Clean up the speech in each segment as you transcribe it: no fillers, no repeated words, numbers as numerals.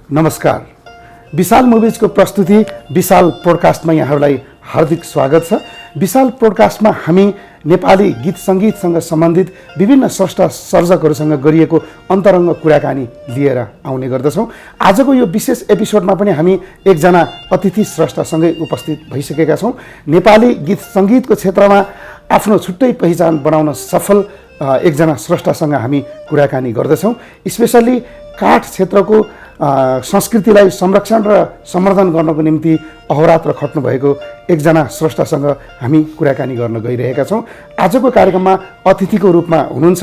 नमस्कार। विशाल मुभिजको प्रस्तुति विशाल पोडकास्टमा यहाँहरूलाई हार्दिक स्वागत छ। विशाल पोडकास्टमा हामी नेपाली गीत सङ्गीतसँग सम्बन्धित विभिन्न स्रष्टा सर्जकहरूसँग गरिएको अन्तरङ्ग कुराकानी लिएर आउने गर्दछौँ। आजको यो विशेष एपिसोडमा पनि हामी एकजना अतिथि स्रष्टासँगै उपस्थित भइसकेका छौँ। नेपाली गीत सङ्गीतको क्षेत्रमा आफ्नो छुट्टै पहिचान बनाउन सफल एकजना स्रष्टासँग हामी कुराकानी गर्दछौँ। स्पेसल्ली काठ क्षेत्रको संस्कृतिलाई संरक्षण र सम्वर्धन गर्नको निम्ति अहोरात्र खट्नुभएको एकजना स्रष्टासँग हामी कुराकानी गर्न गइरहेका छौँ। आजको कार्यक्रममा अतिथिको रूपमा हुनुहुन्छ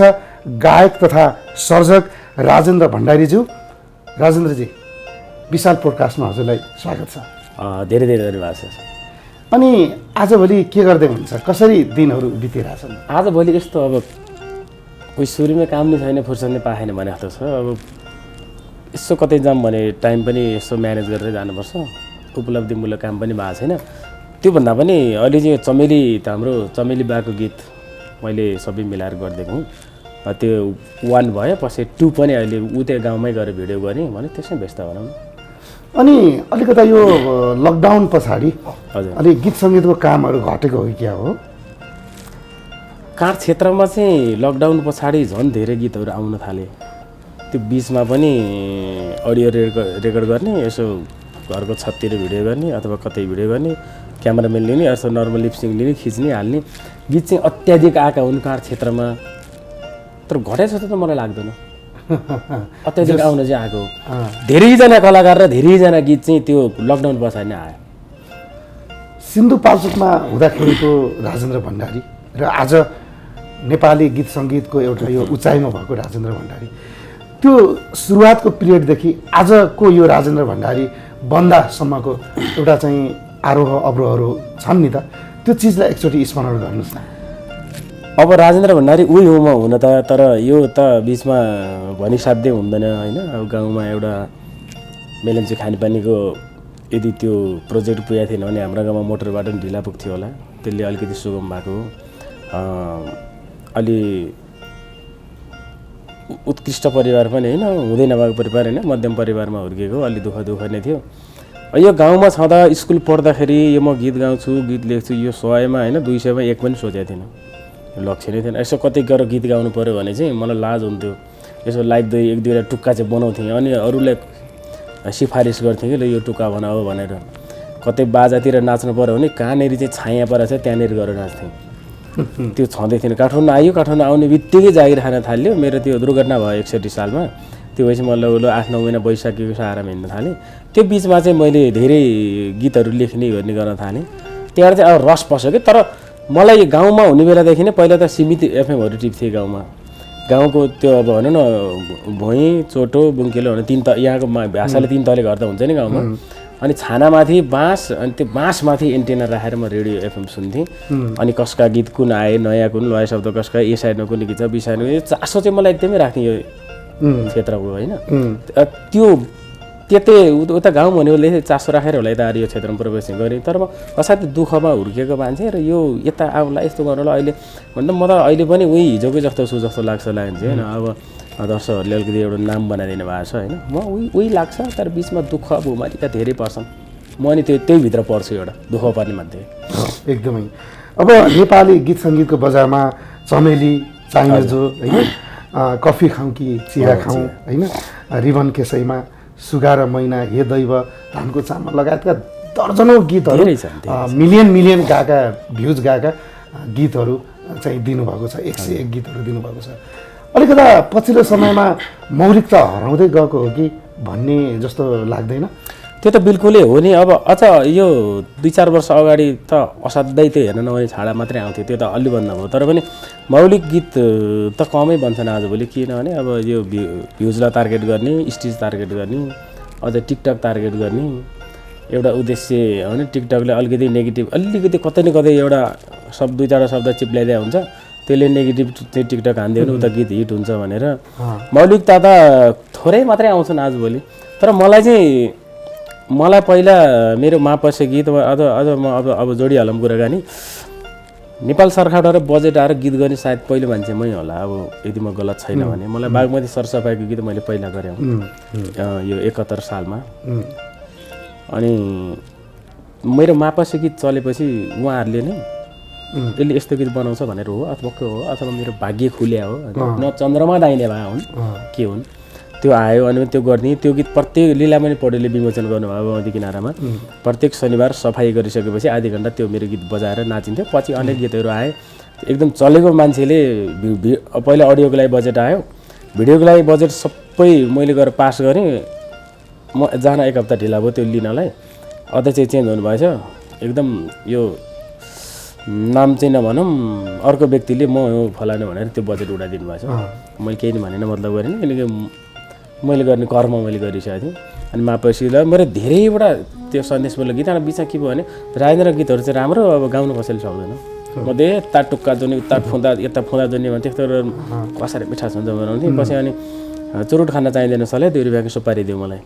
गायक तथा सर्जक राजेन्द्र भण्डारीज्यू। राजेन्द्रजी, विशाल पोडकास्टमा हजुरलाई स्वागत छ। धेरै धेरै धन्यवाद छ। अनि आजभोलि के गर्दै हुनुहुन्छ? कसरी दिनहरू बितिरहेछन्? आजभोलि यस्तो अब कोही सुरुमै काम नै छैन, फुर्सद नै पाएन भने जस्तो छ। अब यसो कतै जाऊँ भने टाइम पनि यसो म्यानेज गरेर जानुपर्छ। उपलब्धिमूलक काम पनि भएको छैन। त्योभन्दा पनि अहिले चाहिँ चमेली त हाम्रो चमेली बाको गीत मैले सबै मिलाएर गरिदिएको हुँ। त्यो 1 भयो, पछि 2 पनि अहिले उतै गाउँमै गएर भिडियो गरेँ भने त्यसमै व्यस्त भनौँ न। अनि अलिकता यो लकडाउन पछाडि हजुर अलिक गीत सङ्गीतको कामहरू घटेको हो क्या हो? काठ क्षेत्रमा चाहिँ लकडाउन पछाडि झन् धेरै गीतहरू आउन थाले। त्यो बिचमा पनि अडियो रेकर्ड गर्ने, यसो घरको छततिर भिडियो गर्ने अथवा कतै भिडियो गर्ने, क्यामेराम्यान लिने, यसो नर्मल लिपसिङ लिने, खिच्ने, हाल्ने गीत चाहिँ अत्याधिक आएका हुन् काठ क्षेत्रमा। तर घटेछ जस्तो त मलाई लाग्दैन। अत्याधिक आउन चाहिँ आएको हो। धेरैजना कलाकार र धेरैजना गीत चाहिँ त्यो लकडाउन पछाडि नै आयो। सिन्धुपाल्चोकमा हुँदाखेरिको राजेन्द्र भण्डारी र आज नेपाली गीत सङ्गीतको एउटा यो उचाइमा भएको राजेन्द्र भण्डारी, त्यो सुरुवातको पिरियडदेखि आजको यो राजेन्द्र भण्डारी बन्दासम्मको एउटा चाहिँ आरोह अवरोहहरू छन् नि त, त्यो चिजलाई एकचोटि स्मरण गर्नुहोस् न। अब राजेन्द्र भण्डारी उही हो म हुन त, तर यो त बिचमा भनिसाध्यै हुँदैन होइन। अब गाउँमा एउटा मेलेम्ची खानेपानीको यदि त्यो प्रोजेक्ट पुगेको थिएन भने हाम्रो गाउँमा मोटर बाटो पनि ढिला पुग्थ्यो होला। त्यसले अलिकति सुगम भएको हो। अलि उत्कृष्ट परिवार पनि होइन, हुँदै नभएको परिवार होइन, मध्यम परिवारमा हुर्किएको, अलि दुःख नै थियो। यो गाउँमा छँदा स्कुल पढ्दाखेरि यो म गीत गाउँछु, गीत लेख्छु, यो 100मा होइन 200मा 1 पनि सोचेको थिएन, लक्ष्य नै थिएन। यसो कतै गएर गीत गाउनु पऱ्यो भने चाहिँ मलाई लाज हुन्थ्यो। यसो लाइभ 1-2 टुक्का चाहिँ बनाउँथेँ, अनि अरूलाई सिफारिस गर्थेँ कि ल यो टुक्का बनाऊ भनेर। कतै बाजातिर नाच्नु पऱ्यो भने कहाँनिर चाहिँ छाया परेको छ त्यहाँनिर गएर नाच्थेँ। त्यो छँदै थिएन। काठमाडौँ आयो, काठमाडौँ आउने बित्तिकै जागिर खान थाल्यो। मेरो त्यो दुर्घटना भयो 61 सालमा। त्यो भएपछि मलाई 8-9 महिना बसिसकेको सहारामा हिँड्न थालेँ। त्यो बिचमा चाहिँ मैले धेरै गीतहरू लेख्ने गर्न थालेँ। त्यहाँ चाहिँ अब रस पस्यो कि। तर मलाई गाउँमा हुने बेलादेखि नै पहिला त सीमित एफएमहरू टिप्थेँ गाउँमा। गाउँको त्यो अब भनौँ न भुइँ, चोटो, बुङ्केलो भने 3 यहाँको भाषाले 3 तले घर त हुन्छ नि गाउँमा। अनि छानामाथि बाँस, अनि त्यो बाँसमाथि एन्टेना राखेर म रेडियो एफएम सुन्थेँ। अनि कसका गीत कुन आए, नयाँ कुन, लय शब्द कसका, ए साइडमा कुन गीत छ, बी साइडमा, यो चासो चाहिँ मलाई एकदमै राख्ने यो क्षेत्रको होइन। त्यो त्यतै उता गाउँ भन्यो चासो राखेर होला यता यो क्षेत्रमा प्रवेश गरेँ। तर म असाध्यै दुःखमा हुर्किएको मान्छे र यो यता आउला यस्तो गर्नुलाई अहिले भन्दा म त अहिले पनि उही हिजोकै जस्तो छु जस्तो लाग्छ होइन। अब दर्शकहरूले अलिकति एउटा नाम बनाइदिनु भएको छ होइन। म उही लाग्छ, तर बिचमा दुःख भुमारीका धेरै पर्छन्। म अनि त्यही भित्र पर्छु, एउटा दुःख पर्ने मध्ये। एकदमै। अब नेपाली गीत सङ्गीतको बजारमा चमेली, चाइनाजो होइन, कफी खाउँ कि चिया खाउँ होइन, रिबन केसैमा, सुगा र मैना, हे दैव, धानको चामल लगायतका दर्जनौँ गीतहरू, मिलियन गाएका, भ्युज गएका गीतहरू चाहिँ दिनुभएको छ। 101 गीतहरू दिनुभएको छ। अलिकता पछिल्लो समयमा मौलिकता हराउँदै गएको हो कि भन्ने जस्तो लाग्दैन? त्यो त बिल्कुलै हो नि। अब अझ यो 2-4 वर्ष अगाडि त असाध्यै त्यो हेर्न नहुने छाडा मात्रै आउँथ्यो, त्यो त अलि बन्द भयो। तर पनि मौलिक गीत त कमै बन्छन् आजभोलि। किनभने अब यो भ्युजलाई टार्गेट गर्ने, स्टेज टार्गेट गर्ने, अझ टिकटक टार्गेट गर्ने एउटा उद्देश्य हो नि। टिकटकले अलिकति नेगेटिभ, अलिकति कतै न कतै एउटा 2-4 शब्द चिप्लाइदिया हुन्छ, त्यसले नेगेटिभ चाहिँ टिकटक हान्दियो भने उता गीत हिट हुन्छ भनेर। मौलिकता त थोरै मात्रै आउँछन् आजभोलि। तर मलाई पहिला मेरो मापसे गीत अझ म अब जोडिहालौँ कुराकानी। नेपाल सरकारबाट बजेट आएर गीत गर्ने सायद पहिलो मान्छे मै होला अब यदि म गलत छैन भने मलाई बागमती सरसफाइको गीत मैले पहिला गरेँ यो 71 सालमा अनि मेरो मापासे गीत चलेपछि उहाँहरूले नै यसले यस्तो गीत बनाउँछ भनेर हो अथवा के हो अथवा मेरो भाग्य खुल्या हो न चन्द्रमा दाइने भए हुन् के हुन् त्यो आयो अनि त्यो गर्ने त्यो गीत प्रत्येक लीलामणि पौडेलले विमोचन गर्नुभयो बागमती किनारामा प्रत्येक शनिबार सफाइ गरिसकेपछि आधी घन्टा त्यो मेरो गीत बजाएर नाचिन्थ्यो पछि अनेक गीतहरू आए एकदम चलेको मान्छेले पहिला अडियोको लागि बजेट आयो भिडियोको लागि बजेट सबै मैले गएर पास गरेँ म जान एक हप्ता ढिला भयो त्यो लिनलाई अध्यक्ष चेन्ज हुनुभएछ एकदम यो नाम चाहिँ नभनौँ अर्को व्यक्तिले म फलानु भनेर त्यो बजेट उडाइदिनु भएको छ मैले केही भनेन मतलब गरेन किनकि मैले गर्ने कर्म मैले गरिसकेको थिएँ अनि मापसीलाई मेरो धेरैवटा त्यो सन्देशमूलक गीत बिचमा के भयो भने राजेन्द्र गीतहरू चाहिँ राम्रो अब गाउनु कसैले सक्दैन म दे यता टुक्का जुनी उता फुँदा यता फुँदा जुनी भने त्यस्तो कसरी मिठास हुन्छ बनाउँथेँ पछि अनि चुरोट खान चाहिँदैन सले 2 रुपियाँको सुपारी दियो मलाई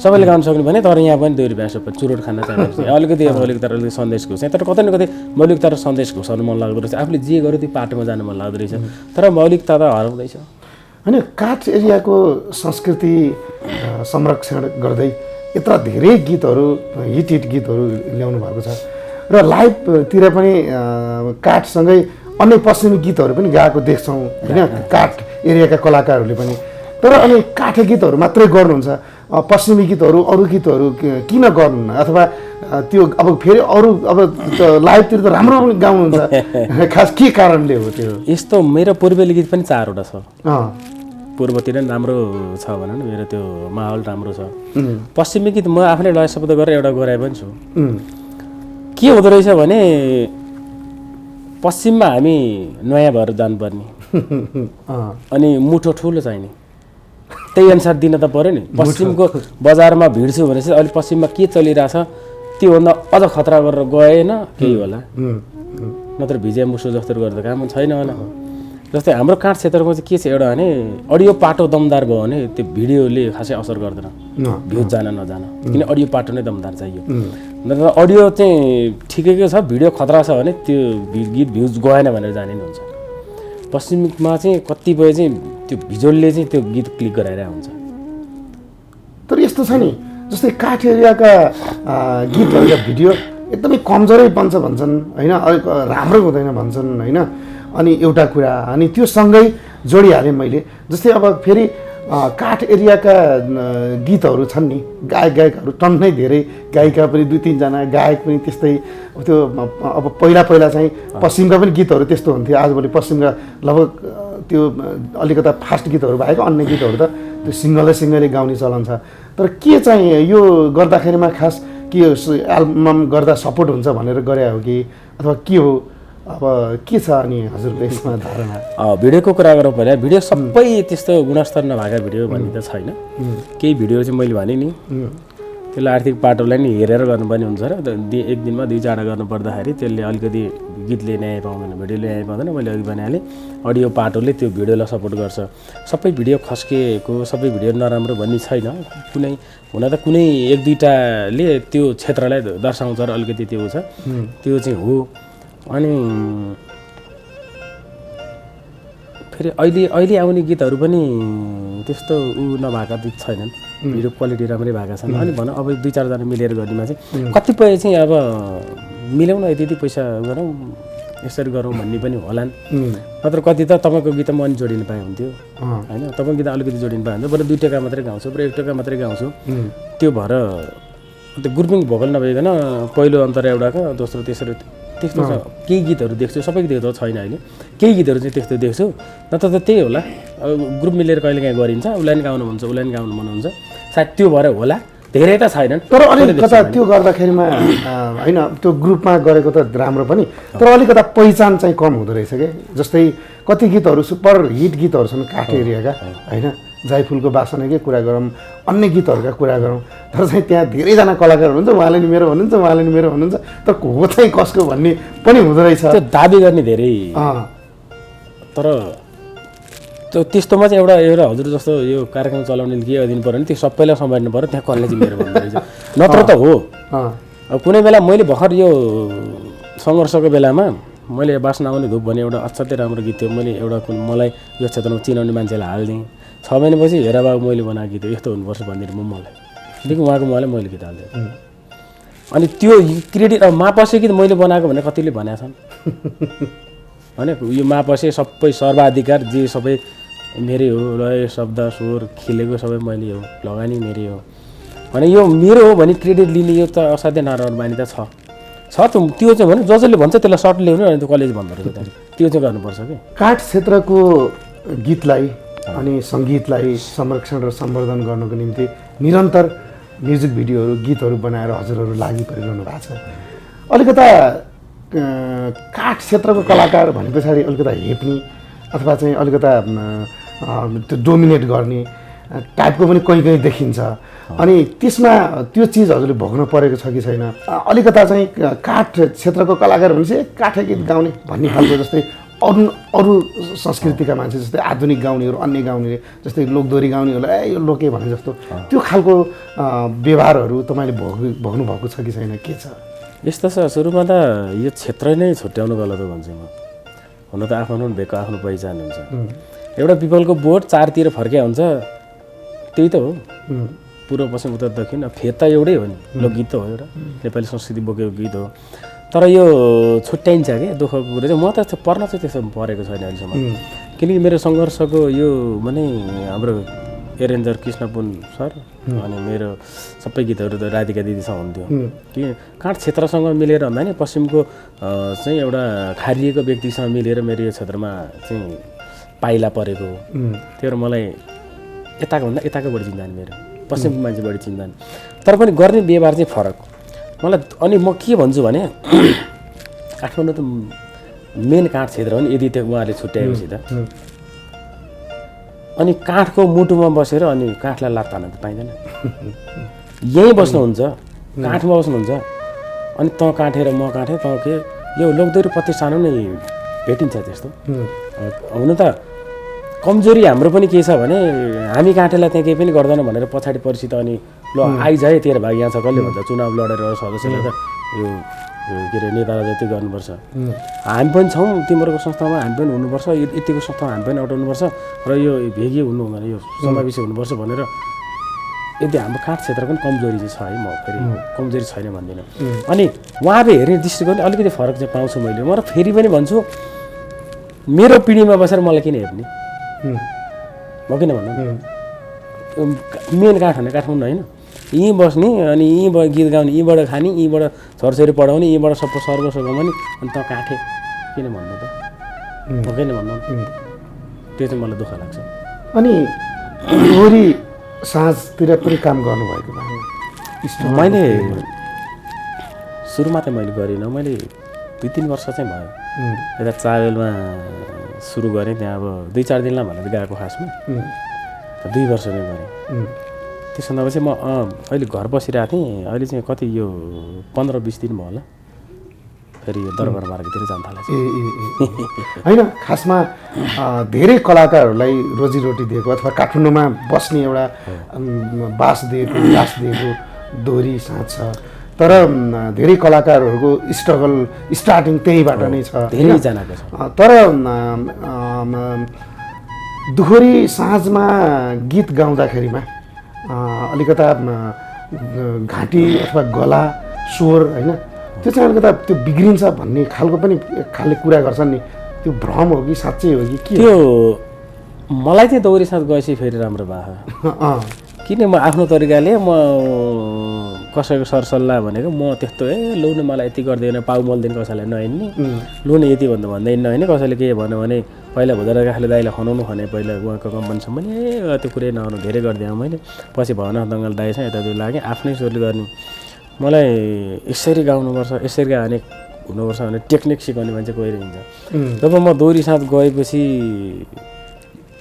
सबैले गाउन सक्नु भने तर यहाँ पनि 2 रुपियाँ सुपारी चुरोट खान चाहिँदैन अलिकति मौलिकता अलिकति सन्देश घुस्ने तर कतै न कतै मौलिकता र सन्देश घुसाउनु मन लाग्दो रहेछ आफूले जे गर्यो त्यो पाटोमा जानु मन लाग्दो रहेछ तर मौलिकता त हराउँदैछ होइन काठ एरियाको संस्कृति संरक्षण गर्दै यत्र धेरै गीतहरू हिट गीतहरू ल्याउनु भएको छ र लाइभतिर पनि काठसँगै अन्य पश्चिमी गीतहरू पनि गाएको देख्छौँ होइन काठ एरियाका कलाकारहरूले पनि तर अनि काठे गीतहरू मात्रै गर्नुहुन्छ पश्चिमी गीतहरू अरू गीतहरू किन गर्नुहुन्न अथवा त्यो अब फेरि अरू अब लाइभतिर त राम्रो गाउनुहुन्छ खास के कारणले हो त्यो यस्तो मेरो पूर्वेली गीत पनि 4 वटा छ पूर्वतिर पनि राम्रो छ भनौँ न मेरो त्यो माहौल राम्रो छ पश्चिमी गीत म आफ्नै लय शब्द गरेर एउटा गराए पनि छु के हुँदो रहेछ भने पश्चिममा हामी नयाँ भएर जानुपर्ने अनि मुठो ठुलो चाहिने त्यही अनुसार दिन त पर्यो नि पश्चिमको बजारमा भिड छु भनेपछि अहिले पश्चिममा के चलिरहेछ त्योभन्दा अझ खतरा गरेर गएन केही होला नत्र भिजे मुसो जस्तो गर्दा काम छैन होला जस्तै हाम्रो काठ क्षेत्रमा चाहिँ के छ एउटा भने अडियो पाटो दमदार भयो भने त्यो भिडियोले खासै असर गर्दैन भ्युज जान नजान किन अडियो पाटो नै दमदार चाहियो नत्र अडियो चाहिँ ठिकैको छ भिडियो खतरा छ भने त्यो गीत भ्युज गएन भनेर जाने नि हुन्छ पश्चिममा चाहिँ कतिपय चाहिँ त्यो भिजुअलले चाहिँ त्यो गीत क्लिक गराएर हुन्छ तर यस्तो छ नि जस्तै काठ एरियाका गीतहरूका भिडियो एकदमै कमजोरै बन्छ भन्छन् होइन अलिक राम्रो हुँदैन भन्छन् होइन अनि एउटा कुरा अनि त्यो सँगै जोडिहालेँ मैले जस्तै अब फेरि काठ एरियाका गीतहरू छन् नि गायकहरू टन्नै धेरै गायिका पनि 2-3 जना गायक पनि त्यस्तै त्यो अब पहिला चाहिँ पश्चिमका पनि गीतहरू त्यस्तो हुन्थ्यो आजभोलि पश्चिमका लगभग त्यो अलिकता फास्ट गीतहरू बाहेक अन्य गीतहरू त त्यो सिङ्गलै गाउने चलन छ तर के चाहिँ यो गर्दाखेरिमा खास के एल्बम गर्दा सपोर्ट हुन्छ भनेर गरे हो कि अथवा के हो अब के छ अनि हजुरको यसमा धारणा भिडियोको कुरा गरौँ भने भिडियो सबै त्यस्तो गुणस्तर नभएका भिडियो भन्ने त छैन केही भिडियो चाहिँ मैले भने नि त्यसलाई आर्थिक पाटोलाई नि हेरेर गर्नुपर्ने हुन्छ र एक दिनमा 2-4 गर्नुपर्दाखेरि त्यसले अलिकति गीतले न्याय पाउँदैन भिडियोले न्याय पाउँदैन मैले अघि भनिहालेँ अडियो पाटोले त्यो भिडियोलाई सपोर्ट गर्छ सबै भिडियो खस्किएको सबै भिडियो नराम्रो भन्ने छैन कुनै हुन त कुनै 1-2टाले त्यो क्षेत्रलाई दर्शाउँछ र अलिकति त्यो छ त्यो चाहिँ हो अनि फेरि अहिले आउने गीतहरू पनि त्यस्तो नभएका गीत छैनन् भिडियो क्वालिटी राम्रै भएका छन् अनि भनौँ अब 2-4 जना मिलेर गर्नेमा चाहिँ कतिपय चाहिँ अब मिलाउन यति पैसा गरौँ यसरी गरौँ भन्ने पनि होलान् नत्र कति त तपाईँको गीत म अनि जोडिन पाए हुन्थ्यो होइन तपाईँको गीत अलिकति जोडिन पाए हुन्थ्यो बरु 2 टका मात्रै गाउँछु बरु 1 टका मात्रै गाउँछु त्यो भएर त्यो ग्रुपिङ भोकल नभइकन पहिलो अन्तर एउटाको दोस्रो तेस्रो त्यस्तो छ केही गीतहरू देख्छु सबै गीतहरू छैन अहिले केही गीतहरू चाहिँ त्यस्तो देख्छु नत्र त त्यही होला ग्रुप मिलेर कहिले काहीँ गरिन्छ उसलाई नि गाउनु हुन्छ उसलाई नि गाउनु मन हुन्छ सायद त्यो भएर होला धेरै त छैनन् तर अलिकता त्यो गर्दाखेरिमा होइन त्यो ग्रुपमा गरेको त राम्रो पनि तर अलिकता पहिचान चाहिँ कम हुँदो रहेछ क्या जस्तै कति गीतहरू सुपर हिट गीतहरू छन् काठ एरियाका होइन जाइफुलको बासनाकै कुरा गरौँ अन्य गीतहरूका कुरा गरौँ तर चाहिँ त्यहाँ धेरैजना कलाकार हुनुहुन्छ उहाँले नि मेरो भन्नुहुन्छ उहाँले नि मेरो भन्नुहुन्छ तर हो चाहिँ कसको भन्ने पनि हुँदो रहेछ त्यो दाबी गर्ने धेरै तर त्यो त्यस्तोमा चाहिँ एउटा हजुर जस्तो यो कार्यक्रम चलाउने के गरिदिनु पऱ्यो भने त्यो सबैलाई सम्हाल्नु पऱ्यो त्यहाँ कसले चाहिँ मेरो भन्दो रहेछ नत्र त हो अब कुनै बेला मैले भर्खर यो सङ्घर्षको बेलामा मैले बास्ना आउने धुप भने एउटा असाध्यै राम्रो गीत थियो। मैले एउटा मलाई यो क्षेत्रमा चिनाउने मान्छेलाई हालिदिएँ। 6 महिनापछि हेरा बाबु मैले बनाएको गीत हो, यस्तो हुनुपर्छ भनेर मलाई देखि उहाँको मलाई मैले गीत हालिदिएँ। अनि त्यो क्रेडिट अब मापसे गीत मैले बनाएको भने कतिले भनेका छन् होइन। यो मापसे सबै सर्वाधिकार जे सबै मेरै हो, लय शब्द स्वर खेलेको सबै मैले हो, लगानी मेरै हो भने यो मेरो हो भने क्रेडिट लिने यो त असाध्यै नराम्रो बानी त छ त्यो चाहिँ भने जसले भन्छ त्यसलाई सर्ट ल्याउनु अनि त्यो कलेज भन्दो रहेछ त्यो चाहिँ गर्नुपर्छ कि। काठ क्षेत्रको गीतलाई अनि सङ्गीतलाई संरक्षण र सम्वर्धन गर्नको निम्ति निरन्तर म्युजिक भिडियोहरू गीतहरू बनाएर हजुरहरू लागि परिरहनु भएको छ। अलिकता काठ क्षेत्रको कलाकार भने पछाडि अलिकता हेप्ने अथवा चाहिँ अलिकता त्यो डोमिनेट गर्ने टाइपको पनि कहीँ देखिन्छ। अनि त्यसमा त्यो चिज हजुरले भोग्न परेको छ कि छैन? अलिकता चाहिँ काठ क्षेत्रको कलाकार भनेपछि काठे गीत गाउने भन्ने खालको जस्तै अरू संस्कृतिका मान्छे जस्तै आधुनिक गाउनेहरू अन्य गाउने जस्तै लोकदोरी गाउनेहरूलाई यो लोके भने जस्तो त्यो खालको व्यवहारहरू तपाईँले भोग्नु भएको छ कि छैन, के छ? यस्तो छ, सुरुमा त यो क्षेत्र नै छुट्याउनु गलत हो भन्छु म। हुन त आफ्नो भेको आफ्नो पहिचान हुन्छ। एउटा पिपलको बोट चारतिर फर्किया हुन्छ त्यही त हो। पूर्व पश्चिम उत्तर दक्षिण फेद त एउटै हो नि, लोकगीत त हो, एउटा नेपाली संस्कृति बोकेको गीत हो। तर यो छुट्याइन्छ कि दुःखको कुरो चाहिँ म त पर्न चाहिँ त्यसो परेको छैन अहिलेसम्म। किनकि मेरो सङ्घर्षको यो भने हाम्रो एरेन्जर कृष्ण पुन सर अनि मेरो सबै गीतहरू त राधिका दिदीसँग हुन्थ्यो कि काठ क्षेत्रसँग मिलेर भन्दा नि पश्चिमको चाहिँ एउटा खारिएको व्यक्तिसँग मिलेर मेरो यो क्षेत्रमा चाहिँ पाइला परेको त्यो मलाई यताको भन्दा यताको बढी चिन्तान, मेरो पश्चिमको मान्छे बढी चिन्तान। तर पनि गर्ने व्यवहार चाहिँ फरक मलाई। अनि म के भन्छु भने काठमाडौँ त मेन काठ क्षेत्र हो नि, यदि त्यो उहाँले छुट्याएपछि त अनि काठको मुटुमा बसेर अनि काठलाई लात हान्न त पाइँदैन। यहीँ बस्नुहुन्छ, काठमा बस्नुहुन्छ अनि तँ काटेर म काटेँ तँ के, यो लोकदोरी प्रतिष्ठान नै भेटिन्छ त्यस्तो। हुन त कमजोरी हाम्रो पनि के छ भने हामी काटेलाई त्यहाँ केही पनि गर्दैन भनेर पछाडि परिचित अनि ल आइज है तेरो भाग यहाँ छ कसले भन्छ चुनाव लडेर सदस्यले त यो के अरे नेतालाई जति गर्नुपर्छ। हामी पनि छौँ तिम्रो संस्थामा, हामी पनि हुनुपर्छ, यतिको संस्थामा हामी पनि अटाउनुपर्छ र यो भेगी हुनु हुँदैन, यो समावेशी हुनुपर्छ भनेर। यदि हाम्रो काठ क्षेत्र पनि कमजोरी चाहिँ छ है, म फेरि कमजोरी छैन भन्दिनँ। अनि उहाँले हेर्ने दृष्टिकोण अलिकति फरक चाहिँ पाउँछु मैले। म र फेरि पनि भन्छु मेरो पिँढीमा बसेर मलाई किन हेर्ने म किन भन्नु, मेन काठ भने काठमाडौँ होइन, यहीँ बस्ने अनि यहीँ गीत गाउने, यहीँबाट खाने, यहीँबाट छोरछोरी पढाउने, यहीँबाट सबै सर्वस्व कमाउने अनि त काठे किन भन्नु त, म किन भन्नु, त्यो चाहिँ मलाई दुःख लाग्छ। अनि दोहोरी साँझतिर पनि काम गर्नुभएको भयो? मैले सुरुमा त मैले गरिनँ, मैले 2-3 वर्ष चाहिँ भयो यता चावेलमा सुरु गरेँ। त्यहाँ अब 2-4 दिनलाई भनेर गएको खासमा 2 वर्ष नै गरेँ। त्यसो नभएपछि म अहिले घर बसिरहेको थिएँ। अहिले चाहिँ कति यो 15-20 दिन भयो होला, फेरि यो दरबार मार्गतिर जान थालेछ। होइन, खासमा धेरै कलाकारहरूलाई रोजीरोटी दिएको अथवा काठमाडौँमा बस्ने एउटा बास दिएको लास दिएको दोहोरी साँझ छ। तर धेरै कलाकारहरूको स्ट्रगल स्टार्टिङ त्यहीबाट नै छ, धेरैजनाको छ। तर दोहोरी साँझमा गीत गाउँदाखेरिमा अलिकता घाँटी अथवा गला स्वर होइन त्यो चाहिँ अलिकता त्यो बिग्रिन्छ भन्ने खालको पनि खालले कुरा गर्छन् नि, त्यो भ्रम हो कि साँच्चै हो कि के? त्यो मलाई चाहिँ दोहोरी साँझ गएपछि फेरि राम्रो भयो। किन म आफ्नो तरिकाले म कसैको सरसल्लाह भनेको म त्यस्तो लु न मलाई यति गरिदिएन पाउ मल्दिन कसैलाई नहिँड्ने, लु न यति भन्दा भन्दै नहिँड्ने। कसैले के भन्यो भने पहिला भुदर गाखले दाइलाई खनाउनु भने पहिला उहाँको कम्पनीसम्म पनि त्यो कुरै नगर्नु धेरै गरिदिएँ मैले। पछि भवन दङ्गल दाइसँग यतातिर लागेँ आफ्नै स्वरले गर्ने। मलाई यसरी गाउनुपर्छ यसरी गाने हुनुपर्छ भने टेक्निक सिकाउने मान्छे गएर हिँड्छ। जब म दोहोरी साथ गएपछि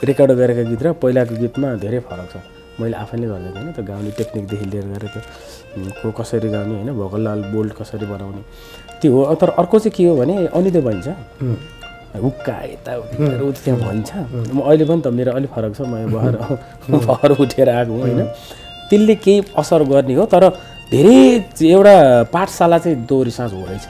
रेकर्ड गरेका गीत र पहिलाको गीतमा धेरै फरक छ। मैले आफैले गर्दै थिएँ त्यो गाउने टेक्निकदेखि लिएर गएर त्यो कसरी गाउने होइन, भोकल लाल बोल्ड कसरी बनाउने त्यो हो। तर अर्को चाहिँ के हो भने अनिदो भन्छ हुक्का यताउति त्यहाँ भन्छ। म अहिले पनि त मेरो अलिक फरक छ, म भर उठेर आएको हुँ होइन, त्यसले केही असर गर्ने हो। तर धेरै एउटा पाठशाला चाहिँ दोहोरी साँझ हो रहेछ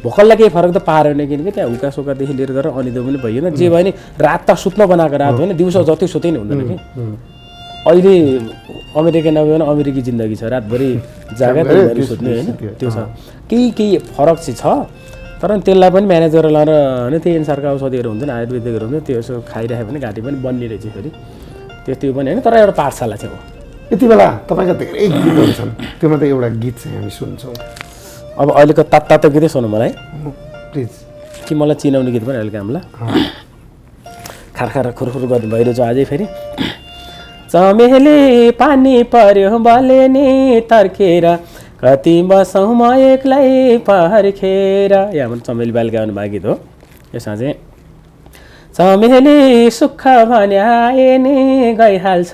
भोकललाई केही फरक त पारेन किनकि त्यहाँ हुका सोकादेखि लिएर गरेर अनि त्यो पनि भइएन जे भयो नि रात त सुत्न बनाएको रात होइन दिउँसो जति सुत्दै नि हुँदैन कि अहिले अमेरिका नभए पनि अमेरिकी जिन्दगी छ रातभरि जागा दिनभरि सुत्ने होइन त्यो छ केही फरक चाहिँ छ तर त्यसलाई पनि म्यानेज गरेर लाएर होइन त्यही अनुसारको औषधिहरू हुन्छ नि आयुर्वेदिकहरू हुन्छ त्यो यसो खाइराख्यो भने घाँटी पनि बन्ने रहेछ फेरि त्यो पनि होइन तर एउटा पाठशाला चाहिँ हो यति बेला तपाईँका धेरै गीतहरू छन् त्योमा त एउटा गीत चाहिँ हामी सुन्छौँ अब अहिलेको तातो गीतै सुनौँ मलाई प्लिज कि मलाई चिनाउने गीत पनि अहिलेको हामीलाई खारखार खुरखुर गर्नु भइरहेछ अझै फेरि चमेली पानी पर्यो बले नि तर्केर कति बसौँ म एक्लै पर्खेर या भने चमेली बाल गाउनु भएको गीत हो यसमा चाहिँ चमेली सुख भने आए नि गइहाल्छ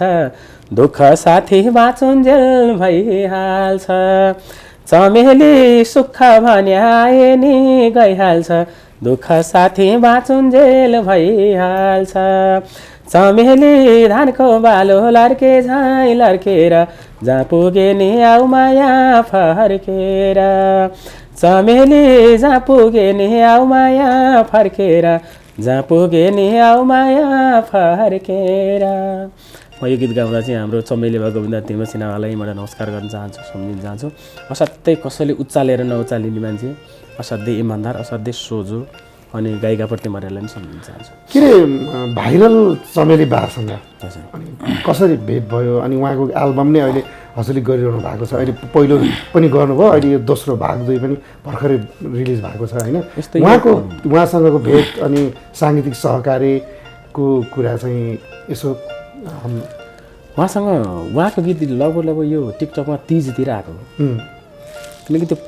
दुःख साथी बाँचुन्जेल भइहाल्छ चमेली सुख भने आए नि गइहाल्छ दुःख साथी बाँचुन्जेल भइहाल्छ चमेली धानको बालो लर्के झाइ लर्केर जहाँ पुगे नि आऊ माया फर्केर चमेली जहाँ पुगे नि आऊ माया फर्केर जहाँ पुगे नि आऊ माया फर्केर म यो गीत गाउँदा चाहिँ हाम्रो चमेली बा गोविन्द तिम्रो सिनेमालाई मैले नमस्कार गर्न चाहन्छु सम्झिन चाहन्छु असाध्यै कसैले उचालेर नउचालिने मान्छे असाध्यै इमान्दार असाध्यै सोझो अनि गायिकाप्रति मर्यादा पनि सम्झिन चाहन्छु के अरे भाइरल चमेली बासँग अनि कसरी भेट भयो अनि उहाँको एल्बम नै अहिले हजुरले गरिरहनु भएको छ अहिले पहिलो पनि गर्नुभयो अहिले यो दोस्रो भाग 2 पनि भर्खरै रिलिज भएको छ होइन उहाँसँगको भेट अनि साङ्गीतिक सहकार्यको कुरा चाहिँ यसो उहाँको गीत लगभग यो टिकटकमा तिजतिर आएको हो किनकि त्यो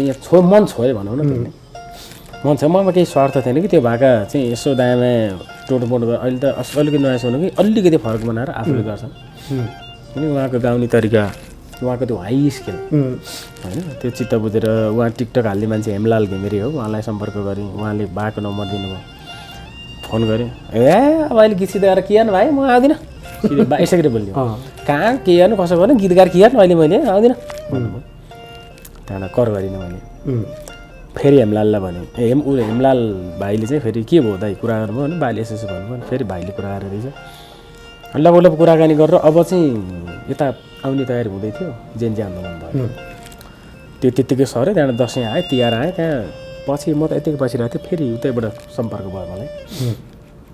यहाँ मन छोयो भनौँ न त्यसले मन छ ममा केही स्वार्थ थिएन कि त्यो भाका चाहिँ यसो दायाँमा टोटोपोटो अहिले त अलिकति नयाँ सुन्नु कि अलिकति फरक बनाएर आफूले गर्छन् किनकि उहाँको गाउने तरिका उहाँको त्यो हाई स्केल होइन त्यो चित्त बुझेर उहाँ टिकटक हाल्ने मान्छे हेमलाल घिमिरे हो उहाँलाई सम्पर्क गरेँ उहाँले बाको नम्बर दिनुभयो फोन गरेँ अब अहिले गीत सित गएर के गर्नु भाइ म आउँदिनँ सिधै बाइसकेर बोल्यो कहाँ के गर्नु कसो गर्नु गीत गाएर के गर्नु अहिले मैले आउँदिनँ भन्नुभयो त्यहाँबाट कर गरिनँ मैले फेरि हेमलाललाई भने हेमलाल भाइले चाहिँ फेरि के भयो दाइ कुरा गर्नुभयो भने भाइले यसो भन्नुभयो फेरि भाइले कुरा गरेर रहेछ लगभग कुराकानी गरेर अब चाहिँ यता आउने तयारी हुँदै थियो जेएनजी आन्दोलन भयो त्यो त्यत्तिकै सऱ्यो त्यहाँबाट दसैँ आयो तिहार आयो त्यहाँ पछि म त यतिकै बसिरहेको थिएँ फेरि उतैबाट सम्पर्क भयो मलाई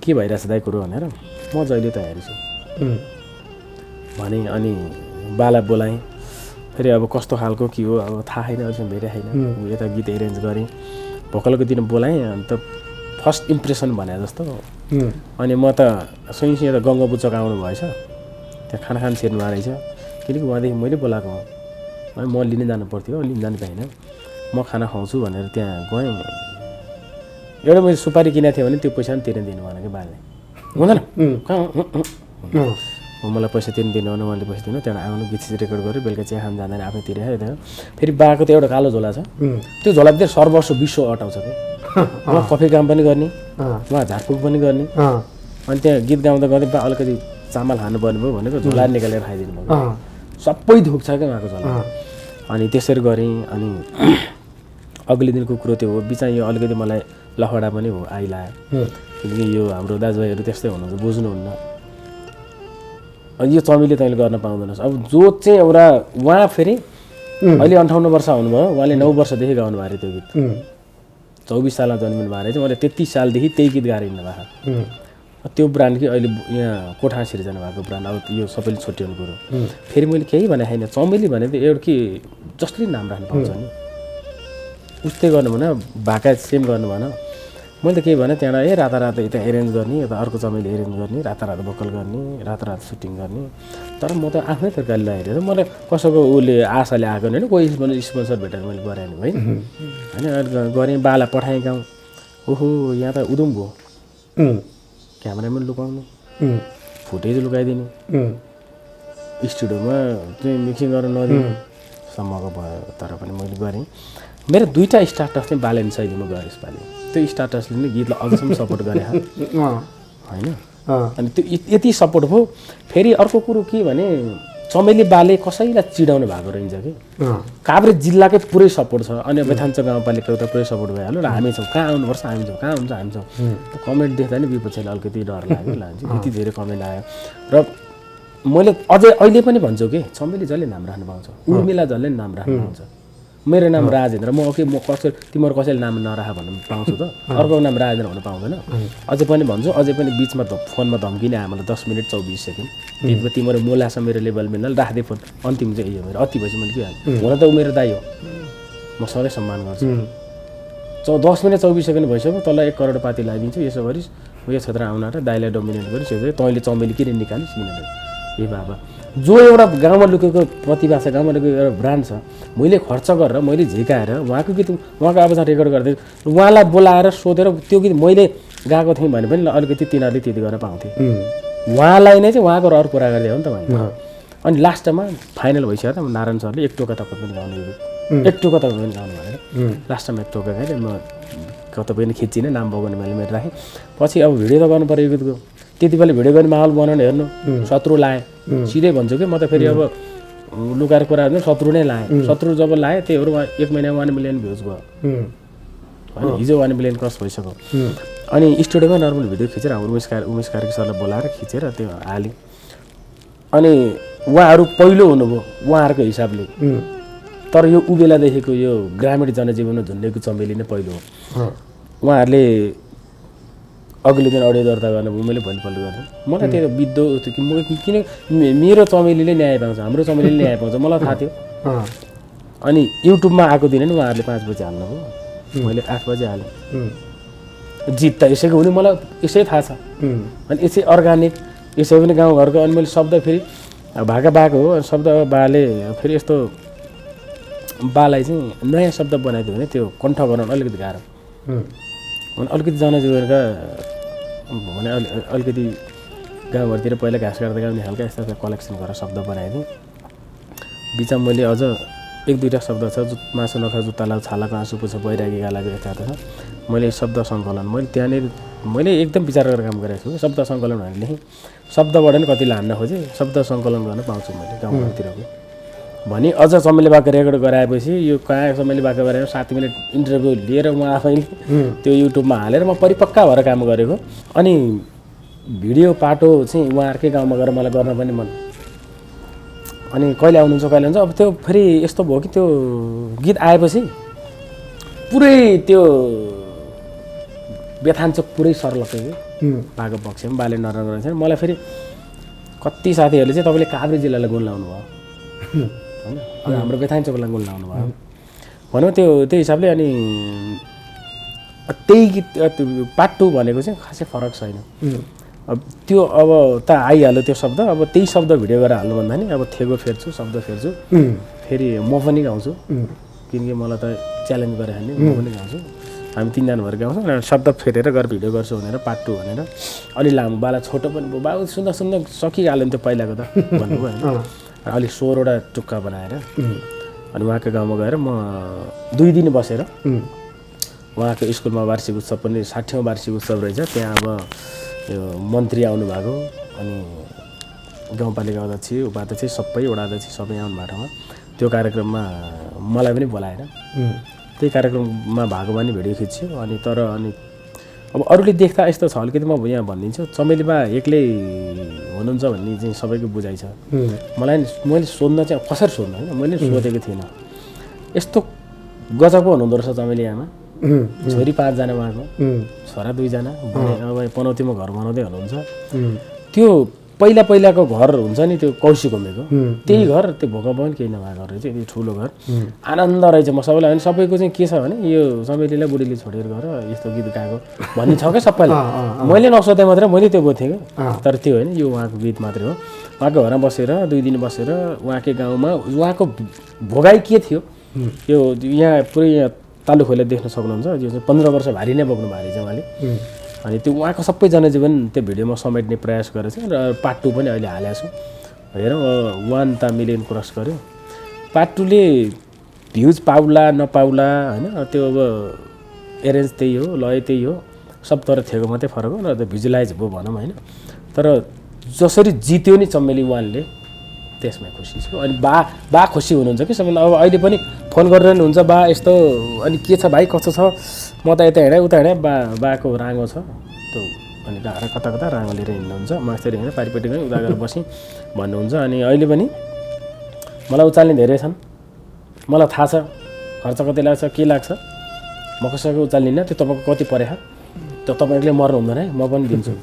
के भइरहेछ दाइ कुरो भनेर म जहिले तयारी छु भने अनि बाला बोलाएँ फेरि अब कस्तो खालको के हो अब थाहा छैन अहिलेसम्म भेटै छैन यता गीत एरेन्ज गरेँ भोकलको दिन बोलाएँ अन्त फर्स्ट इम्प्रेसन भने जस्तो अनि म त सुइसी त गङ्गाबुचक आउनु भएछ त्यहाँ खाना छिर्नु रहेछ किनकि उहाँदेखि मैले बोलाएको हो अनि म लिन जानु पर्थ्यो लिन जानु पाइनँ म खाना खुवाउँछु भनेर त्यहाँ गएँ एउटा मैले सुपारी किनेको थिएँ भने त्यो पैसा पनि तिर्न दिनु भएन कि बाले हुँदैन कहाँ मलाई पैसा तिर्न दिनु भने मैले पैसा दिनु त्यहाँबाट आउनु गीत रेकर्ड गरेँ बेलुका चिया खान जाँदैन आफै तिरेर फेरि बाको त एउटा कालो झोला छ त्यो झोला चाहिँ सर्वस्व विश्व अटाउँछ कि उहाँ कफी काम पनि गर्ने उहाँ झारफुक पनि गर्ने अनि त्यहाँ गीत गाउँदा गर्दै बा अलिकति चामल खानुपर्ने भयो भनेर झोला निकालेर खाइदिनु भयो सबै धोक छ क्या उहाँको झोला अनि त्यसरी गरेँ अनि अघिल्लो दिनको कुरो त्यो हो बिचमा यो अलिकति मलाई लफडा पनि हो आइलायो किनकि यो हाम्रो दाजुभाइहरू त्यस्तै हुनुहुन्छ बुझ्नुहुन्न यो चमेली तैँले गर्न पाउँदैनस् अब जो चाहिँ एउटा उहाँ फेरि अहिले 58 वर्ष हुनुभयो उहाँले 9 वर्षदेखि गाउनु भएको त्यो गीत 24 सालमा जन्मिनु भएको रहेछ उहाँले 33 सालदेखि त्यही गीत गाएर हिँड्नु भएको त्यो ब्रान्ड कि अहिले यहाँ कोठा सिर्जना भएको ब्रान्ड अब यो सबैले छुट्याउनु कुरो फेरि मैले केही भने छैन चमेली भने त एउटा कि जसले नाम राख्नु पाउँछ नि उस्तै गर्नु भन भाका सेम गर्नु भन मैले त केही भने त्यहाँबाट रातारात यता एरेन्ज गर्ने यता अर्को चमेली एरेन्ज गर्ने रातारात भोकल गर्ने रातारात सुटिङ गर्ने तर म त आफ्नै तरिकाले लगाइरहेको मलाई कसैको उसले आशाले आएको होइन कोही स्पोन्सर भेटेर मैले गरेँ है होइन गरेँ बाला पठाएँ गाउँ ओहो यहाँ त उदुम भयो क्यामेराम्यान लुकाउनु फुटेज लुकाइदिने स्टुडियोमा चाहिँ मिक्सिङ गर्न नदिनु सम्मको भयो तर पनि मैले गरेँ मेरो 2टा स्टार्टस चाहिँ बालेन शैलीमा गयो यसपालि त्यो स्टार्टसले नै गीतलाई अझसम्म सपोर्ट गरे होइन अनि त्यो यति सपोर्ट भयो फेरि अर्को कुरो के भने चमेली बाले कसैलाई चिडाउनु भएको रहन्छ कि काभ्रे जिल्लाकै पुरै सपोर्ट छ अनि बेथान्चो गाउँपालिकाको त पुरै सपोर्ट भइहाल्यो र हामी छौँ कहाँ आउनुपर्छ हामी छौँ कहाँ हुन्छ हामी छौँ कमेन्ट देख्दा नि विपक्षीले अलिकति डर लाग्यो यति धेरै कमेन्ट आयो र मैले अझै अहिले पनि भन्छु कि चमेली जसले नाम राख्नु पाउँछ उर्मिला जसले नाम राख्नु पाउँछ मेरो नाम राजेन्द्र म कसरी तिमीहरू कसैले नाम नराख भन्नु पाउँछु त अर्को नाम राजेन्द्र हुन पाउँदैन अझै पनि भन्छु अझै पनि बिचमा फोनमा धम्किने आयो मलाई 10 मिनट 24 सेकेन्ड त्यतिमा तिमीहरू मोलाछ मेरो लेभल मिल्न राख्दै फोन अन्तिम चाहिँ यही हो मेरो अति भएपछि मैले के हाल्नु हुन त ऊ मेरो दाइ हो म सधैँ सम्मान गर्छु 10 मिनट 24 सेकेन्ड भइसक्यो तँलाई 1 करोड पाती लगाइदिन्छु यसो गरिस् यो क्षेत्र आउन र दाइलाई डोमिनेट गरिस् यो तैँले चमेली किन निकालिस् किनभने ए बाबा जो एउटा गाउँमा लुकेको प्रतिभा छ गाउँमा लुकेको एउटा ब्रान्ड छ मैले खर्च गरेर मैले झिकाएर उहाँको गीत उहाँको आवाज रेकर्ड गर्दै उहाँलाई बोलाएर सोधेर त्यो गीत मैले गाएको थिएँ भने पनि अलिकति तिनीहरूले त्यति गर्न पाउँथे उहाँलाई नै चाहिँ उहाँको रहर पुरा गरिदियो नि त मैले अनि लास्टमा फाइनल भइसक्यो त नारायण सरले एक टोका तपाईँ पनि गाउनु एक टोका तपाईँ पनि गाउनु भनेर लास्टमा एक टोका गाएँ म कता पनि खिचिनँ नाम बगाउने मैले मेरो राखेँ पछि अब भिडियो त गर्नु पऱ्यो गीतको त्यति बेला भिडियो गर्ने माहौल बनाउनु हेर्नु शत्रु लाएँ सिधै भन्छु कि म त फेरि अब लुकाएर कुरा गर्नु शत्रु नै लाएँ शत्रु जब लाएँ त्यहीहरू 1 महिना 1 मिलियन भ्युज भयो होइन हिजो 1 मिलियन क्रस भइसक्यो अनि स्टुडियोमा नर्मल भिडियो खिचेर उमेश कार्की सरलाई बोलाएर खिचेर त्यो हालेँ अनि उहाँहरू पहिलो हुनुभयो उहाँहरूको हिसाबले तर यो उबेलादेखिको यो ग्रामीण जनजीवनमा झुन्डेको चमेली नै पहिलो हो उहाँहरूले अघिल्लो दिन अडियो दर्ता गर्नुभयो मैले भोलिपल्ट गरेँ मलाई त्यो बित्दो किन मेरो चमेलीले न्याय पाउँछ हाम्रो चमेलीले न्याय पाउँछ मलाई थाहा थियो अनि युट्युबमा आएको दिन नि उहाँहरूले 5 बजी हाल्नुभयो मैले 8 बजी हालेँ जित त यसैको हुने मलाई यसै थाहा छ अनि यसै अर्ग्यानिक यसै पनि गाउँघरको अनि मैले शब्द फेरि भाका बाको हो शब्द बाले फेरि यस्तो बालाई चाहिँ नयाँ शब्द बनाइदियो भने त्यो कण्ठ गर्न अलिकति गाह्रो अनि अलिकति जनजीवनका भने अलिकति गाउँघरतिर पहिला घाँस काट्दा गाउने खालका यस्ता कलेक्सन गरेर शब्द बनाइदिएँ बिचमा मैले अझ 1-2टा शब्द छ मासु नखा जुत्ता लाउ छालाको आँसु पुछ बैरागी गालाको यता छ मैले शब्द सङ्कलन मैले त्यहाँनिर मैले एकदम विचार गरेर काम गरेको छु शब्द सङ्कलन भनेर लेखेँ शब्दबाट नि कतिले हान्न खोजेँ शब्द सङ्कलन गर्न पाउँछु मैले गाउँघरतिरको भने अझ चमेली बाको रेकर्ड गराएपछि यो कहाँ चमेली बाको बारेमा 7 मिनट इन्टरभ्यू लिएर म आफैले त्यो युट्युबमा हालेर म परिपक्का भएर काम गरेको अनि भिडियो पाटो चाहिँ उहाँहरूकै गाउँमा गएर मलाई गर्न पनि मन अनि कहिले आउनुहुन्छ कहिले हुन्छ अब त्यो फेरि यस्तो भयो कि त्यो गीत आएपछि पुरै त्यो बेथान्चोक पुरै सर्लकै कि बाको पक्षमा बाले नराम्रो रहेछ मलाई फेरि कति साथीहरूले चाहिँ तपाईँले काभ्रे जिल्लालाई गुण लाउनु भयो होइन अब हाम्रो बेथान्चोकलाई गुण लाउनु भयो भनौँ त्यो हिसाबले अनि त्यही गीत पार्ट 2 भनेको चाहिँ खासै फरक छैन अब त्यो अब त आइहाल्यो त्यो शब्द अब त्यही शब्द भिडियो गरेर हाल्नु भन्दा नि अब थेगो फेर्छु शब्द फेर्छु फेरि म पनि गाउँछु किनकि मलाई त च्यालेन्ज गरेर हाल्ने म पनि गाउँछु हामी 3 जना भएर गाउँछौँ र शब्द फेरेर गएर भिडियो गर्छु भनेर पार्ट 2 भनेर अलि लामो बाला छोटो पनि बाबु सुन्दा सकिहाल्यो नि त्यो पहिलाको त भन्नुभयो होइन अलिक 16वटा टुक्का बनाएर अनि उहाँको गाउँमा गएर म 2 दिन बसेर उहाँको स्कुलमा वार्षिक उत्सव पनि 60औं वार्षिक उत्सव रहेछ त्यहाँ अब यो मन्त्री आउनु भएको अनि गाउँपालिका अध्यक्ष उपाध्यक्ष सबै वडा अध्यक्ष सबै आउनु भएको त्यो कार्यक्रममा मलाई पनि बोलाएर त्यही कार्यक्रममा भागो पनि भिडियो खिच्यो अनि तर अनि अब अरूले देख्दा यस्तो छ अलिकति म यहाँ भनिदिन्छु चमेलीबा एक्लै हुनुहुन्छ भन्ने चाहिँ सबैको बुझाइ छ मलाई मैले सोध्न चाहिँ कसरी सोध्नु होइन मैले सोधेको थिइनँ यस्तो गजबको हुनुहुँदो रहेछ चमेली आमा छोरी 5 जना उहाँको छोरा 2 जना अब पनौतीमा घर बनाउँदै हुनुहुन्छ त्यो पहिलाको घर हुन्छ नि त्यो कौशी घुमेको त्यही घर त्यो भोका पनि केही नभएको रहेछ यति ठुलो घर आनन्द रहेछ म सबैलाई होइन सबैको चाहिँ के छ भने यो चमेलीलाई बुढीले छोडेर गएर यस्तो गीत गाएको भन्ने छ क्या सबैलाई मैले नसोधेँ मात्रै मैले त्यो बोथेँ क्या तर त्यो होइन यो उहाँको गीत मात्रै हो उहाँको घरमा बसेर 2 दिन बसेर उहाँकै गाउँमा उहाँको भोगाई के थियो यो यहाँ पुरै यहाँ तालु खोले देख्न सक्नुहुन्छ यो चाहिँ 15 वर्ष भारी नै बोक्नु भएको रहेछ उहाँले अनि त्यो उहाँको सबै जनजीवन त्यो भिडियोमा समेट्ने प्रयास गरेछ र पार्ट 2 पनि अहिले हालेको छु हेरौँ 1 त मिलियन क्रस गर्यो पार्ट 2 ले भ्युज पाउला नपाउला होइन त्यो अब एरेन्ज त्यही हो लय त्यही हो सब तर थिएको मात्रै फरक हो र त्यो भिजुलाइज भयो भनौँ होइन तर जसरी जित्यो नि चमेली वानले त्यसमै खुसी छु। अनि बा खुसी हुनुहुन्छ कि सबभन्दा। अब अहिले पनि फोन गरेर नि हुन्छ, बा यस्तो अनि के छ भाइ कस्तो छ, म त यता हिँडेँ उता हिँडेँ, बाको राँगो छ त्यो अनि गएर कता कता राँगो लिएर हिँड्नुहुन्छ, म यसरी हिँडेँ पारिपट्टि गएँ उता गएर बसेँ भन्नुहुन्छ। अनि अहिले पनि मलाई उचाल्ने धेरै छन्, मलाई थाहा छ खर्च कति लाग्छ के लाग्छ, म कसैको उचाल्दिनँ, त्यो तपाईँको कति परेख त्यो तपाईँले मर्नु हुँदैन है, म पनि दिन्छु।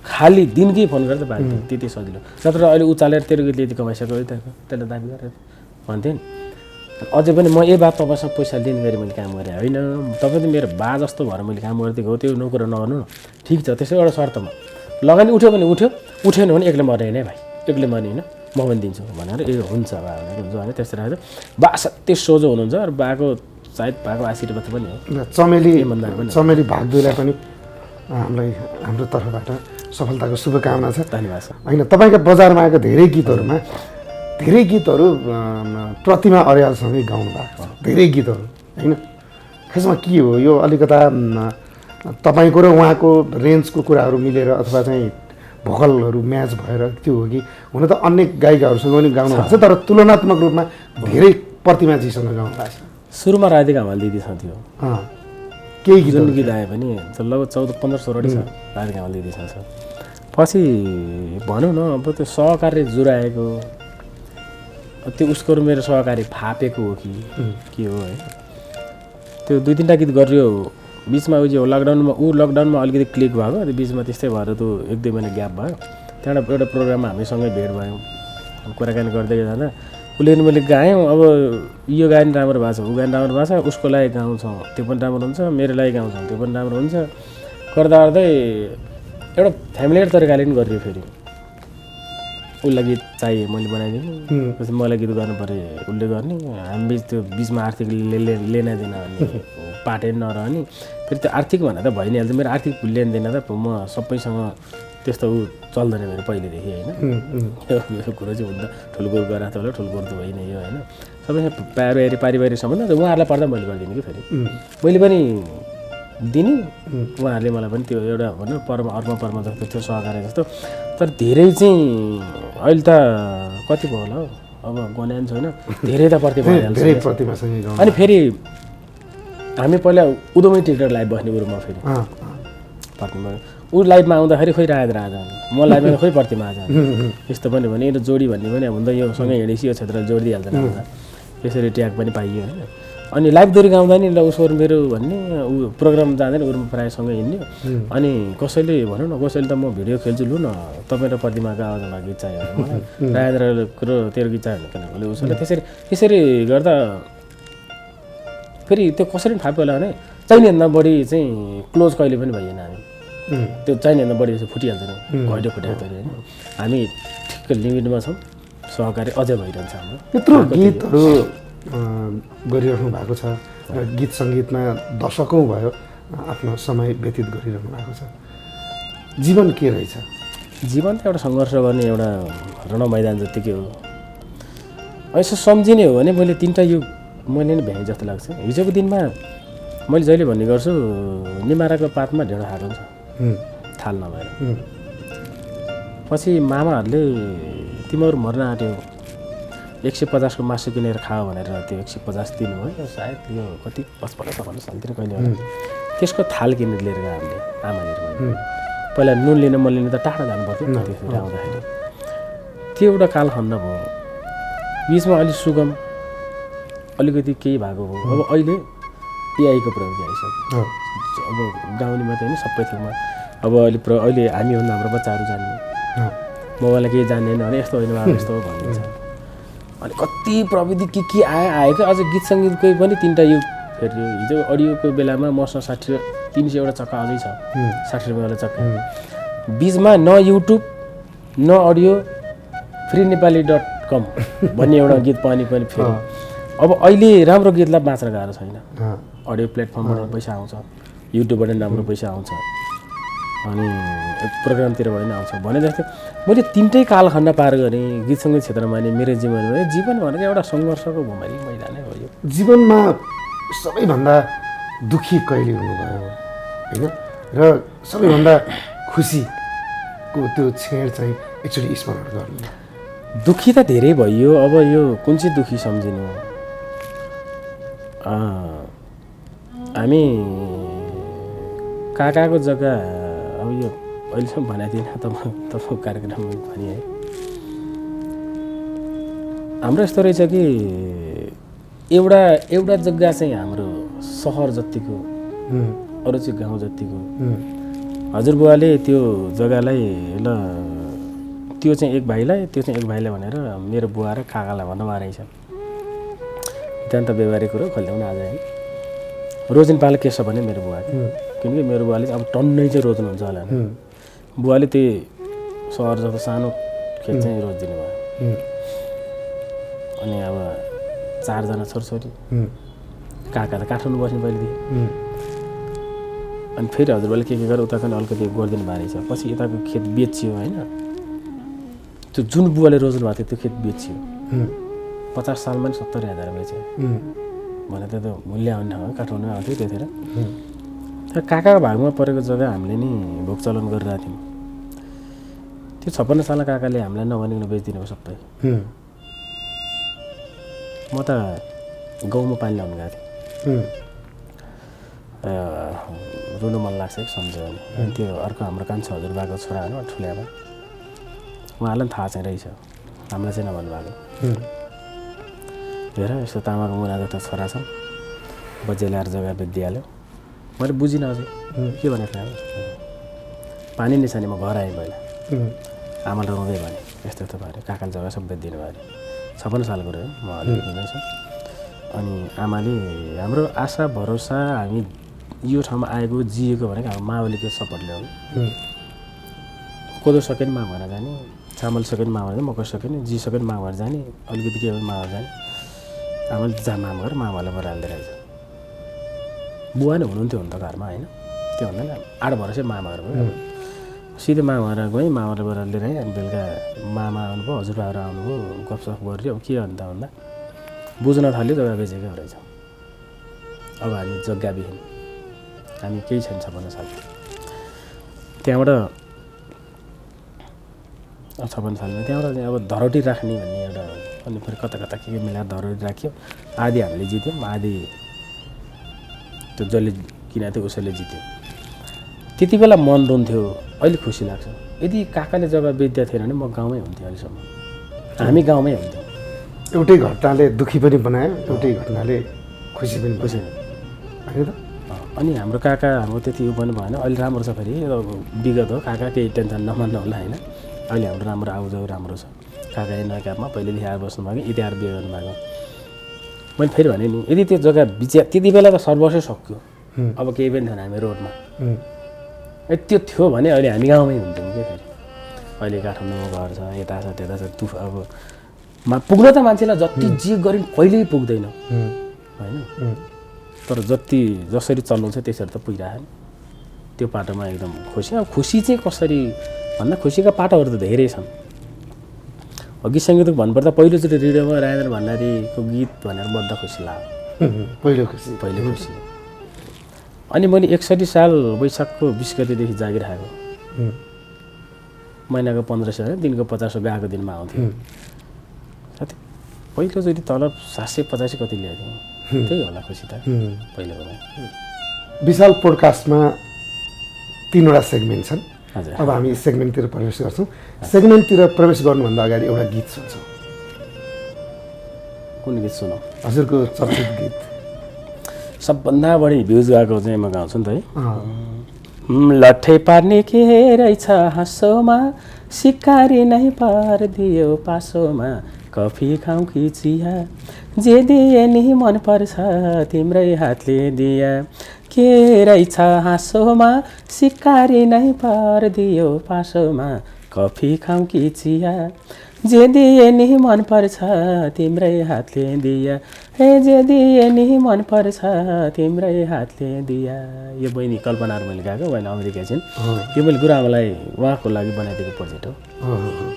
खालि दिनकै फोन गरेर त बाँड्थेँ, त्यति सजिलो। नत्र अहिले उचालेर तेरो गीत यति कमाइसक्यो त्यसलाई दाबी गरेर भन्थेँ नि। अझै पनि म बात तपाईँसँग पैसा लिने गरी मैले काम गरेँ होइन, तपाईँ त मेरो बा जस्तो भएर मैले काम गरिदिएको हो, त्यो नोकुरो नगर्नु न। ठिक छ, त्यसै एउटा शर्तमा लगानी उठ्यो भने उठ्यो, उठेन भने एक्लै मर्ने होइन भाइ, एक्लै मर्ने होइन, म पनि दिन्छु भनेर हुन्छ बा भनेर हुन्छ भने त्यस्तो राखेको बा सत्य सोझो हुनुहुन्छ। र बाको सायद बाको आशीर्वाद पनि हो। चमेली भाग 2लाई पनि हाम्रो तर्फबाट सफलताको शुभकामना छ। धन्यवाद छ। होइन, तपाईँका बजारमा आएको धेरै गीतहरू प्रतिमा अर्यालसँगै गाउनु भएको छ, धेरै गीतहरू होइन। खासमा के हो यो, अलिकता तपाईँको र उहाँको रेन्जको कुराहरू मिलेर अथवा चाहिँ भोकलहरू म्याच भएर त्यो हो कि? हुन त अन्य गायिकाहरूसँग पनि गाउनु भएको छ, तर तुलनात्मक रूपमा धेरै प्रतिमाजीसँग गाउनु भएको छ। सुरुमा राधिका हमाल दिदीसँग थियो, केही गीत जुन गीत आयो भने लगभग 14-15 छ राधिका हमाल दिदीसँग छ। पछि भनौँ न अब त्यो सहकार्य जुराएको, त्यो उसको मेरो सहकारी फापेको हो कि के हो है, त्यो 2-3टा गीत गरियो बिचमा। उयो लकडाउनमा अलिकति क्लिक भएको, त्यो बिचमा त्यस्तै भएर त्यो 1-2 महिना ग्याप भयो। त्यहाँबाट एउटा प्रोग्राममा हामीसँगै भेट भयौँ, कुराकानी गर्दै जाँदा उसले नि मैले गायौँ। अब यो गायन राम्रो भएको छ, ऊ गायन राम्रो भएको छ, उसको लागि गाउँछौँ त्यो पनि राम्रो हुन्छ, मेरो लागि गाउँछौँ त्यो पनि राम्रो हुन्छ। गर्दा गर्दै एउटा फ्यामिलियर तरिकाले पनि गरियो। फेरि उसलाई गीत चाहिए मैले बनाइदिएँ, त्यसपछि मलाई गीत गर्नु पऱ्यो उसले गर्ने, हामी बिच त्यो बिचमा आर्थिक लेना देना भन्ने पाटै नरहने। फेरि त्यो आर्थिक भनेर त भइ नै हाल्छ, मेरो आर्थिक लेनदेन त म सबैसँग त्यस्तो ऊ चल्दैन मेरो पहिलेदेखि होइन। यो कुरो चाहिँ हुँदा ठुलो कुरो गरेर त होला, ठुलो कुरो त होइन यो होइन, सबैसँग पारिवारिक सम्बन्ध उहाँहरूलाई पर्दा मैले गरिदिने कि। फेरि मैले पनि दिने, उहाँहरूले मलाई पनि त्यो एउटा भनौँ अर्म जस्तो त्यो सहकार्य जस्तो। तर धेरै चाहिँ अहिले त कति भयो होला हौ, अब गन्यान छैन, धेरै त प्रतिमा। अनि फेरि हामी पहिला उदोमै टिकटक लाइभ बस्ने उरुमा, फेरि प्रतिमा ऊ लाइभमा आउँदाखेरि खोइ राजा म लाइभमा खोइ प्रतिमा आज यस्तो पनि भने यो जोडी भन्ने पनि अब यो सँगै हिँडेपछि यो क्षेत्र जोडिदिइहाल्छ न, यसरी ट्याग पनि पाइयो होइन। अनि लाइभ दोरी गाउँदा नि ल उसको मेरो भन्ने ऊ प्रोग्राम जाँदैन, उरुमा प्रायःसँगै हिँड्ने। अनि कसैले भनौँ न, कसैले त म भिडियो खेल्छु लु न तपाईँ र प्रतिमाको आवाजमा गीत चाहियो मलाई, राजेन्द्रको तेरो गीत चाहियो भने उसले त्यसरी गर्दा फेरि त्यो कसरी पनि फाप्यो होला भने चाहिनेभन्दा बढी चाहिँ क्लोज कहिले पनि भइएन हामी। त्यो चाहिनेभन्दा बढी फुटिहाल्छ घैटो फुटिहाल्छ होइन। हामी ठिक्क लिमिटमा छौँ, सहकारी अझै भइरहन्छ हाम्रो। यत्रो गीतहरू गरिरहनु भएको छ र गीत सङ्गीतमा दशकौँ भयो आफ्नो समय व्यतीत गरिरहनु भएको छ। जीवन के रहेछ? जीवन त एउटा सङ्घर्ष गर्ने एउटा रण मैदान जत्तिकै हो। यसो सम्झिने हो भने मैले 3टा युग मैले नै भ्याएँ जस्तो लाग्छ। हिजोको दिनमा मैले जहिले भन्ने गर्छु, निमाराको पातमा ढेँडो खाएको हुन्छ थाल नभएर। पछि मामाहरूले तिमीहरू मर्न आँट्यो 150 को मासु किनेर खाओ भनेर त्यो 150 दिनुभयो सायद, यो कति 55 सालतिर कहिले होला। त्यसको थाल किनेर लिएर गयो हामीले आमाले। पहिला नुन लिन मन लिन त टाढा जानु पर्थ्यो त्यसरी आउँदाखेरि। त्यो एउटा कालखण्ड भयो। बिचमा अलिक सुगम अलिकति केही भएको हो। अब अहिले एआईको प्रविधि आइसक्यो। अब गाउँले मात्रै होइन सबै ठाउँमा अब अहिले हामी भन्दा हाम्रो बच्चाहरू जान्ने, मोबाइलमा केही जान्दैन भने यस्तो होइन यस्तो हो भनिन्छ। अनि कति प्रविधि के आयो क्या। अझ गीत सङ्गीतकै पनि 3टा युग फेरि। हिजो अडियोको बेलामा मसँग 300 वटा चक्का अझै छ, 60 रुपियाँवाला चक्का। बिचमा न युट्युब न अडियो, freenepali.com भन्ने एउटा गीत पनि फेरि। अब अहिले राम्रो गीतलाई बाँच्न गाह्रो छैन। अडियो प्लेटफर्मबाट पैसा आउँछ, युट्युबबाट राम्रो पैसा आउँछ, अनि प्रोग्रामतिर पनि आउँछ भने जस्तै मैले 3टै कालखण्ड पार गरेँ गीत सङ्गीत क्षेत्रमा। अनि मेरो जीवन भनेको एउटा सङ्घर्षको भूमिका मैदान नै हो। यो जीवनमा सबैभन्दा दुःखी कहिले हुनुभयो होइन, र सबैभन्दा खुसीको त्यो क्षण चाहिँ एकचोटि स्मरण गर्नु? दुःखी त धेरै भइयो। अब यो कुन चाहिँ दुःखी सम्झिनु? हामी काकाको जग्गा अब यो अहिलेसम्म भनेको थिइनँ, तपाईँको कार्यक्रममा भने है। हाम्रो यस्तो रहेछ कि एउटा जग्गा चाहिँ हाम्रो सहर जतिको, अरू चाहिँ गाउँ जतिको। हजुरबुवाले त्यो जग्गालाई ल त्यो चाहिँ एक भाइलाई, त्यो चाहिँ एक भाइलाई भनेर मेरो बुवा र काकालाई भन्नुभएको रहेछ। त्यहाँ त व्यवहारिक कुरो खोल्दैमा आज है। रोजन पाल के छ भने मेरो बुवा, किनकि मेरो बुवाले अब टन्नै चाहिँ रोज्नुहुन्छ होला। बुवाले त्यही सहर जस्तो सानो खेत चाहिँ रोजिदिनु भयो। अनि अब 4 जना छोरछोरी, काका त काठमाडौँ बस्ने पहिलेदेखि। अनि फेरि हजुरबाले के गरेर उता पनि अलिकति गरिदिनु भएको रहेछ। पछि यताको खेत बेचियो होइन, त्यो जुन बुवाले रोज्नु भएको थियो त्यो खेत बेचियो। 50 सालमा नि 70,000 बेच्यो भने त मूल्य आउने ठाउँ काठमाडौँमा आउँथ्यो त्यतिखेर। तर काकाको भागमा परेको जग्गा हामीले नि भोग चलन गरिरहेको थियौँ। त्यो 56 सालमा काकाले हामीलाई नभनिकन बेचिदिनु भयो सबै। म त गाउँमा पानी ल्याउनु गएको थिएँ। रुनु मन लाग्छ कि सम्झ्यो भने। अनि त्यो अर्को हाम्रो कान्छो हजुरबाको छोरा होइन ठुल्यामा, उहाँलाई पनि थाहा चाहिँ रहेछ, हामीलाई चाहिँ नभन्नु भएको। हेर यस्तो तामाको मुना जस्तो छोरा छन्, बजे ल्याएर जग्गा बेचिदिइहाल्यो। मैले बुझिनँ अझै के भनेको थिएँ। पानी नै छ नि, म घर आएँ पहिला। आमाले रुँदै भने यस्तो यस्तो भयो, काकाले जग्गा सब बेचिदिनु भयो अरे। 56 सालको रह्यो, म अलिकति हुँदैछु। अनि आमाले हाम्रो आशा भरोसा हामी यो ठाउँमा आएको जिएको भनेको हाम्रो माओलीको सपोर्ट ल्याउनु। कोदो सकेन मा भएर जाने, चामल सकेन मा भएर, मकै सकेन, जी सकेन मा भएर जाने, अलिकति के भयो मा भएर जाने। आमाले जा माम गरेर मामालाई बराल्दै रहेछ। बुवा नै हुनुहुन्थ्यो हुन त घरमा होइन, त्यो भन्दा नि 8 वर्षै मामाहरू भयो। सिधै मामाहरू गएँ, मामाले बराल्दै रहेँ। अनि बेलुका मामा आउनुभयो, हजुरबाहरू आउनुभयो, गफसफ गऱ्यो। अब के अन्त भन्दा बुझ्न थाल्यो जग्गा बेचेकै रहेछ। अब हामी जग्गाविहीन, हामी केही छैन 56 साल। त्यहाँबाट 56 सालमा त्यहाँबाट चाहिँ अब धरोटी राख्ने भन्ने एउटा, अनि फेरि कता कता के मिलाएर धरोटी राख्यो। आधी हामीले जित्यौँ, आधी त्यो जसले किनेको थियो उसैले जित्यो। त्यति बेला मन रुन्थ्यो, अहिले खुसी लाग्छ। यदि काकाले जग्गा बेच्दा थिएन भने म गाउँमै हुन्थेँ अहिलेसम्म, हामी गाउँमै हुन्थ्यौँ। एउटै घटनाले दुःखी पनि बनायो, एउटै घटनाले खुसी पनि खुसी होइन त। अनि हाम्रो काका हाम्रो त्यति उ पनि भएन। अहिले राम्रो छ, फेरि विगत हो, काका केही टेन्सन नमान्नु होला होइन। अहिले हाम्रो राम्रो आउजाउ राम्रो छ। काका नयाँ कापमा पहिलेदेखि आएर बस्नु भएको, इतिहार बिहे गर्नुभएको। मैले फेरि भने नि, यदि त्यो जग्गा बिच्या त्यति बेला त सर्वस्वै सक्यो, अब केही पनि थिएन हामी रोडमा। त्यो थियो भने अहिले हामी गाउँमै हुन्थ्यौँ क्या। फेरि अहिले काठमाडौँमा घर छ, यता छ त्यता छ। अब पुग्न त मान्छेलाई जति जे गरिन् कहिल्यै पुग्दैन होइन, तर जसरी चल्नु छ त्यसरी त पुगिरहेको। त्यो पाटोमा एकदम खुसी। अब खुसी चाहिँ कसरी भन्दा, खुसीका पाटोहरू त धेरै छन्। गीत सङ्गीतको भन्नुपर्दा पहिलोचोटि रेडियोमा राजेन्द्र भण्डारीको गीत भनेर बज्दा खुसी लाग्यो। पहिलो खुसी। अनि मैले 61 साल वैशाखको 20 गतेदेखि जागिर खाएको। महिनाको 1500 होइन, दिनको 50 गएको दिनमा आउँथ्यो। साथै पहिलोचोटि तलब 785 कति ल्याएको थिएँ, त्यही होला खुसी त पहिलोको। विशाल पोडकास्टमा 3वटा सेगमेन्ट छन्। हजुर, अब हामी सेगमेन्टतिर प्रवेश गर्छौँ। सेगमेन्टतिर प्रवेश गर्नुभन्दा अगाडि एउटा गीत सुन्छौँ। कुन गीत सुनौँ? हजुरको चर्चित गीत। सबभन्दा बढी भ्युज गएको चाहिँ म गाउँछु नि त है। लट्ठै पार्ने के रहेछ हाँसोमा, सिकारी नै पारिदियो पासोमा, कफी खाउँ कि चिया, जे दिए नि मन पर्छ तिम्रै हातले दिया। के रहेछ हाँसोमा, सिकारी नै पारिदियो पासोमा, कफी खाउँ कि चिया, जे दिए नि मन पर्छ तिम्रै हातले दिया। हे जे दिए नि मन पर्छ तिम्रै हातले दिया। यो बहिनी कल्पनाहरू मैले गाएको, बहिनी अमेरिका छिन्। यो मैले गुरुआमालाई उहाँको लागि बनाइदिएको प्रोजेक्ट हो।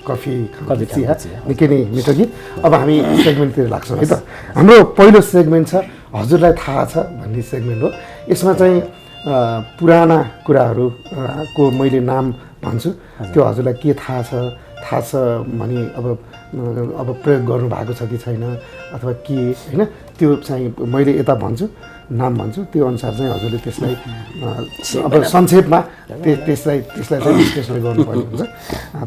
कफी चिया निकै नै मिठो गीत। अब हामी सेगमेन्टतिर लाग्छौँ है त। हाम्रो पहिलो सेगमेन्ट छ हजुरलाई थाहा छ भन्ने सेगमेन्ट हो। यसमा चाहिँ पुराना कुराहरू को मैले नाम भन्छु, त्यो हजुरलाई के थाहा छ, थाहा छ भने अब प्रयोग गर्नु भएको छ कि छैन अथवा के होइन त्यो चाहिँ मैले यता भन्छु नाम भन्छु त्यो अनुसार चाहिँ हजुरले त्यसलाई अब संक्षेपमा त्यसलाई चाहिँ विश्लेषण गर्नुपर्ने हुन्छ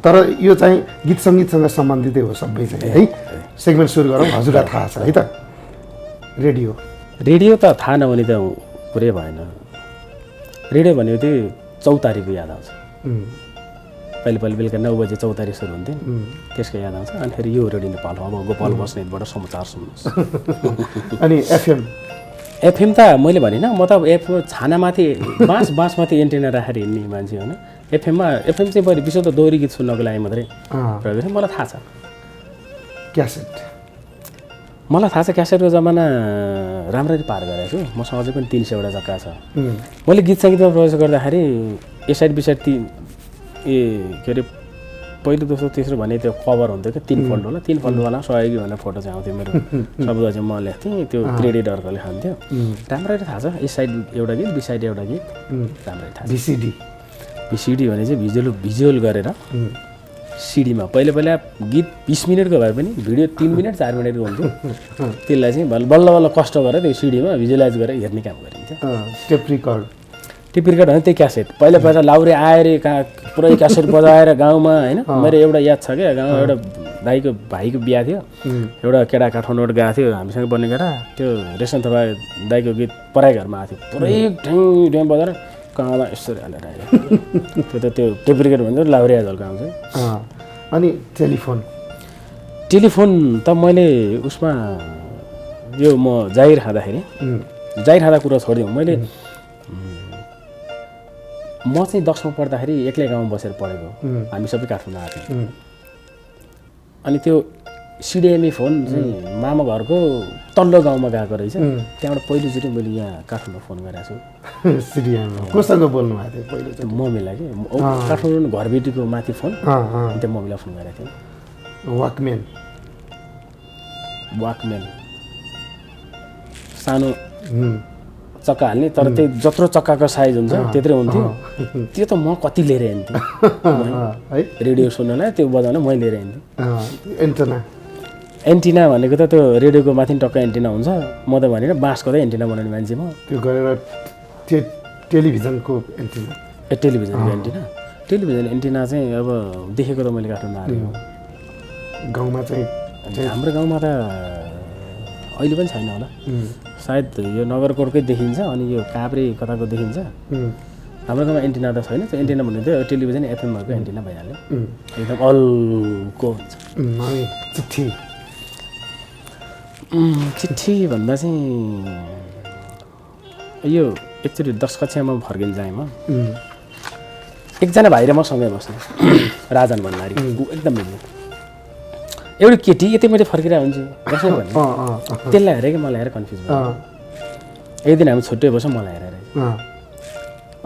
तर यो चाहिँ गीत सङ्गीतसँग सम्बन्धितै हो सबै चाहिँ है सेगमेन्ट सुरु गरौँ हजुरलाई थाहा छ है त रेडियो त थाहा नहुने त कुरै भएन रेडियो भनेको त्यो चौतारीको याद आउँछ पहिले बेलुका 9 बजे चौतारी सुरु हुन्थ्यो त्यसको याद आउँछ अनि फेरि यो रेडियो नेपाल अब गोपाल बस्नेतबाट समाचार सुन्नुहोस् अनि एफएम त मैले भनेन म त छानामाथि बाँसमाथि एन्टेना राखेर हिँड्ने मान्छे होइन एफएम चाहिँ मैले विशुद्ध दोहोरी गीत सुन्नको लागि मात्रै प्रयोग गरेँ मलाई थाहा छ क्यासेट मलाई थाहा छ क्यासेटको जमाना राम्ररी पार गरेको छु मसँग अझै पनि 300वटा जग्गा छ मैले गीत सङ्गीतमा प्रवेश गर्दाखेरि ए साइड बी साइड के अरे पहिलो दोस्रो तेस्रो भने त्यो कभर हुन्थ्यो क्या 3 फोल्डवाला 3 फोल्डवाला सहयोगी भनेर फोटो चाहिँ आउँथ्यो मेरो शब्द चाहिँ म लेख्थेँ त्यो क्रेडिट अर्कोले खान्थ्यो राम्ररी थाहा छ ए साइड एउटा गीत बी साइड एउटा गीत राम्ररी थाहा छ भिसिडी भने चाहिँ भिजुअल गरेर सिडीमा पहिला गीत 20 मिनटको भए पनि भिडियो 3 मिनट 4 मिनटको हुन्थ्यो त्यसलाई चाहिँ बल्ल कष्ट गरेर त्यो सिडीमा भिजुअलाइज गरेर हेर्ने काम गरिन्थ्यो टेप रेकर्ड भने त्यही क्यासेट पहिला लाउरे आएर पुरै क्यासेट बजाएर गाउँमा होइन मेरो एउटा याद छ क्या गाउँमा एउटा भाइको बिहा थियो एउटा केटा काठमाडौँबाट गएको थियो हामीसँग बन्ने केटा त्यो रेशन थापा दाइको गीत पराई घरमा आएको थियो पुरै ढ्याङ बजाएर कहाँमा यसरी हालेर आयो त्यो टेप रेकर्ड भन्दा लाउरे झल्का आउँछ अनि टेलिफोन त मैले उसमा यो म जाहिर खाँदा कुरा छोडिदिउँ मैले म चाहिँ 10मा पढ्दाखेरि एक्लै गाउँमा बसेर पढेको हामी सबै काठमाडौँ आएको थियौँ अनि त्यो सिडिएमई फोन चाहिँ मामा घरको तल्लो गाउँमा गएको रहेछ त्यहाँबाट पहिलोचोटि मैले यहाँ काठमाडौँ फोन गरेको छु सिडिएमई कोसँग बोल्नु भएको थियो पहिलोचोटि मम्मीलाई कि काठमाडौँ घरबेटीको माथि फोन त्यो मम्मीलाई फोन गरेको थिएँ वाकम्यान सानो चक्का हाल्ने तर त्यो जत्रो चक्काको साइज हुन्छ त्यत्रै हुन्थ्यो त्यो त म कति लिएर हिँड्थेँ रेडियो सुन्नलाई त्यो बजाउन मैले लिएर हिँड्थेँ एन्टिना भनेको त त्यो रेडियोको माथि टक्क एन्टिना हुन्छ म त भनेर बाँसको त एन्टिना बनाउने मान्छे म त्यो गरेर टेलिभिजनको एन्टिना चाहिँ अब देखेको त मैले काठमाडौँ आएको गाउँमा चाहिँ हाम्रो गाउँमा त अहिले पनि छैन होला सायद यो नगरकोटकै देखिन्छ अनि यो काभ्रे कताको देखिन्छ हाम्रो गाउँमा एन्टिना त छैन त्यो एन्टिना भन्ने थियो टेलिभिजन एफएमहरूको एन्टिना भइहाल्यो एकदम अल्को हुन्छ चिठी भन्दा चाहिँ यो एकचोटि 10 कक्षामा फर्किन जाएँ म एकजना भाइ र म सँगै बस्ने राजन भन्नारी एकदम मिल्ने एउटी केटी यति मैले फर्किरहेको हुन्छु कसै भन्ने त्यसलाई हेरेँ कि मलाई हेरेर कन्फ्युज भयो एक दिन हामी छुट्टै बस्छौँ मलाई हेरेर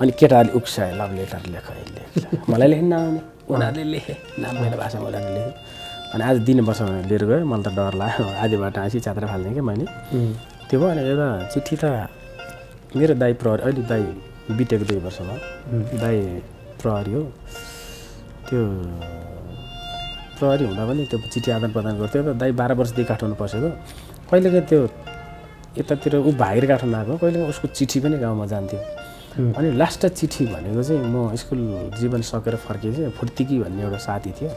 अनि केटाहरूले उक्सायो लभ लेटर लेख मलाई लेख्न नआउने उनीहरूले लेखे नाम मेरो भाषामा उनीहरूले लेखेँ अनि आज दिनुपर्छ भनेर लिएर गयो मलाई त डर लाग्यो आधी बाटो हाँसी चात्र फाल्ने कि मैले त्यो भयो अनि एउटा चिठी त मेरो दाइ प्रहरी अहिले दाइ बितेको 2 वर्ष भयो दाइ प्रहरी हो त्यो प्रहरी हुँदा पनि त्यो चिठी आदान प्रदान गर्थ्यो त दाइ 12 वर्षदेखि काठमाडौँ पसेको कहिलेको त्यो यतातिर ऊ भाइर काठमाडौँ आएको कहिले उसको चिठी पनि गाउँमा जान्थ्यो अनि लास्ट चिठी भनेको चाहिँ म स्कुल जीवन सकेर फर्किएँ फुर्तिकी भन्ने एउटा साथी थियो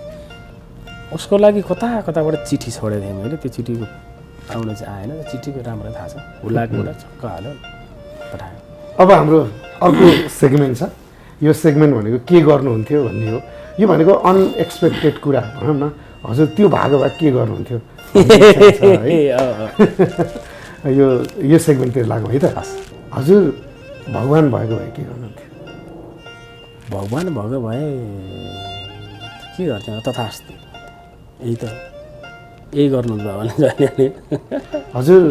उसको लागि कताबाट चिठी छोडेको थिएँ मैले त्यो चिठीको आउन चाहिँ आएन चिठीको राम्रो थाहा छ हुलाकबाट चक्क हाल्यो पठायो अब हाम्रो अर्को सेगमेन्ट छ यो सेगमेन्ट भनेको के गर्नुहुन्थ्यो भन्ने हो यो भनेको अनएक्सपेक्टेड कुरा भनौँ न हजुर त्यो भागो भाग के गर्नुहुन्थ्यो यो सेगमेन्टतिर लागौँ है त हजुर भगवान् भएको भए के गर्नुहुन्थ्यो भगवान् भएको भए के गर्थ्यो तथास्ति यही गर्नुहुन्छ भने हजुर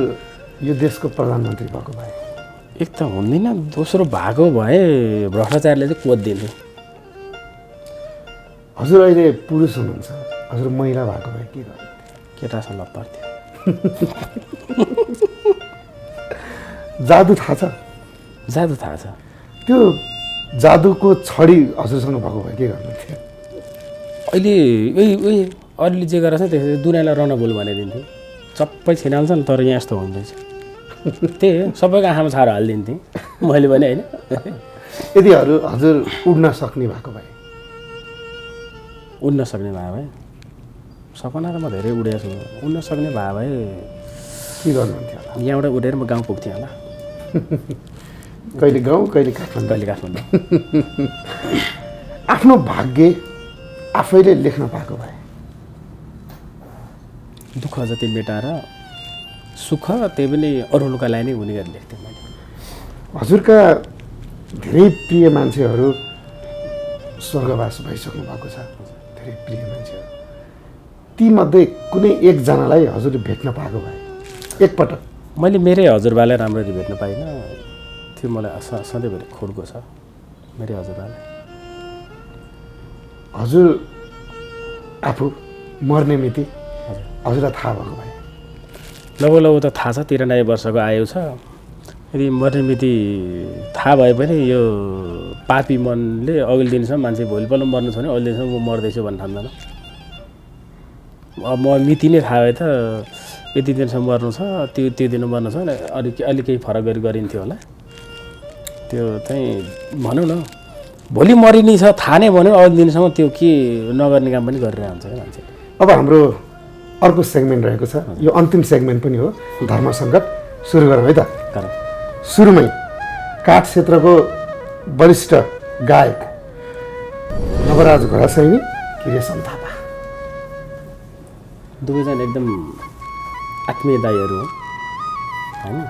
यो देशको प्रधानमन्त्री भएको भए एक त हुँदैन दोस्रो भएको भए भ्रष्टाचारले चाहिँ कोद्दिन्थ्यो हजुर अहिले पुरुष हुनुहुन्छ हजुर महिला भएको भए के गर्नुहुन्थ्यो केटासँग लप पार्थ्यो जादु थाहा छ त्यो जादुको छडी हजुरसँग भएको भए के गर्नुहुन्थ्यो अहिले अरूले जे गरेर त्यसरी दुनियाँलाई रन बोल भनिदिन्थेँ सबै छिनाल्छ नि तर यहाँ यस्तो हुँदैछ त्यही हो सबैको आँखामा छारो हालिदिन्थेँ मैले भने होइन यदि हजुर उड्न सक्ने भएको भए उड्न सक्ने भए भए सपना त म धेरै उडेको छु उड्न सक्ने भए भए के गर्नुहुन्थ्यो होला यहाँबाट उडेर म गाउँ पुग्थेँ होला कहिले गाउँ कहिले काठमाडौँ कहिले काठमाडौँ आफ्नो भाग्य आफैले लेख्न पाएको भए दुःख जति मेटाएर सुख त्यही पनि अरूका लागि नै हुने गरी लेख्थेँ मैले हजुरका धेरै प्रिय मान्छेहरू स्वर्गवास भइसक्नु भएको छ धेरै प्रिय मान्छेहरू तीमध्ये कुनै एकजनालाई हजुरले भेट्न पाएको भए एकपटक मैले मेरै हजुरबालाई राम्ररी भेट्न पाइनँ त्यो मलाई सधैँभरि खोडको छ मेरै हजुरबालाई हजुर आफू मर्ने मिति हजुरलाई थाहा भएको भए लगभग त थाहा छ 93 वर्षको आयु छ यदि मर्ने मिति थाहा भए पनि यो पापी मनले अघिल्लो दिनसम्म मान्छे भोलिपल्ट मर्नु छ भने अघिल्लो दिनसम्म म मर्दैछु भन्ने ठान्दैन अब म मिति नै थाहा भए त यति दिनसम्म मर्नु छ त्यो दिन मर्नु छ भने अलि केही फरक गरिन्थ्यो होला त्यो चाहिँ भनौँ न भोलि मरिने छ थाहा नै भन्यो अघिल्लो दिनसम्म त्यो के नगर्ने काम पनि गरिरहेको हुन्छ क्या मान्छे अब हाम्रो अर्को सेगमेन्ट रहेको छ यो अन्तिम सेगमेन्ट पनि हो धर्म सङ्कट सुरु गरौँ है त कारण सुरुमै काठ क्षेत्रको वरिष्ठ गायक नवराज घोडासैनी कि रेशम थापा दुवैजना एकदम आत्मीय दाईहरू हो होइन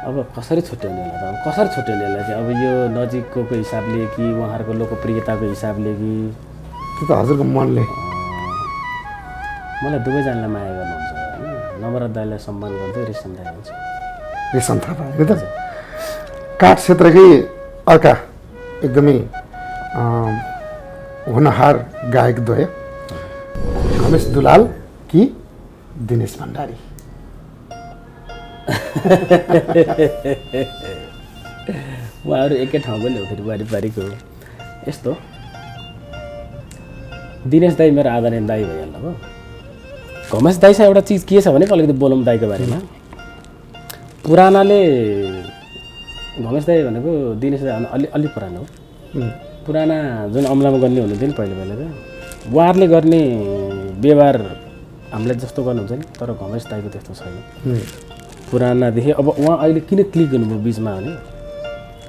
अब कसरी छुट्याउने होला त अब कसरी छुट्याउने होला चाहिँ अब यो नजिकको हिसाबले कि उहाँहरूको लोकप्रियताको हिसाबले कि त्यो त हजुरको मनले मलाई दुवैजनालाई माया गर्नुहुन्छ होइन नवराज दाईलाई सम्मान गर्दै रेशम दाई हुन्छ रेशम थापा होइन त काठ क्षेत्रकै अर्का एकदमै होनहार गायकद्वय रमेश दुलाल कि दिनेश भण्डारी उहाँहरू एकै ठाउँको नि हो फेरि बारीको यस्तो दिनेश दाई मेरो आदरणीय दाई भइहाल्नु हो घमेश दाईसँग एउटा चिज के छ भने अलिकति बोलौँ दाईको बारेमा पुरानाले घमेश दाई भनेको दिनेश दाई अलि पुरानो हो पुराना जुन अमलामा गर्ने हुनुहुन्थ्यो नि पहिला त उहाँहरूले गर्ने व्यवहार हामीलाई जस्तो गर्नुहुन्छ नि तर घमेश दाईको त्यस्तो छैन पुरानादेखि अब उहाँ अहिले किन क्लिक गर्नुभयो बिचमा भने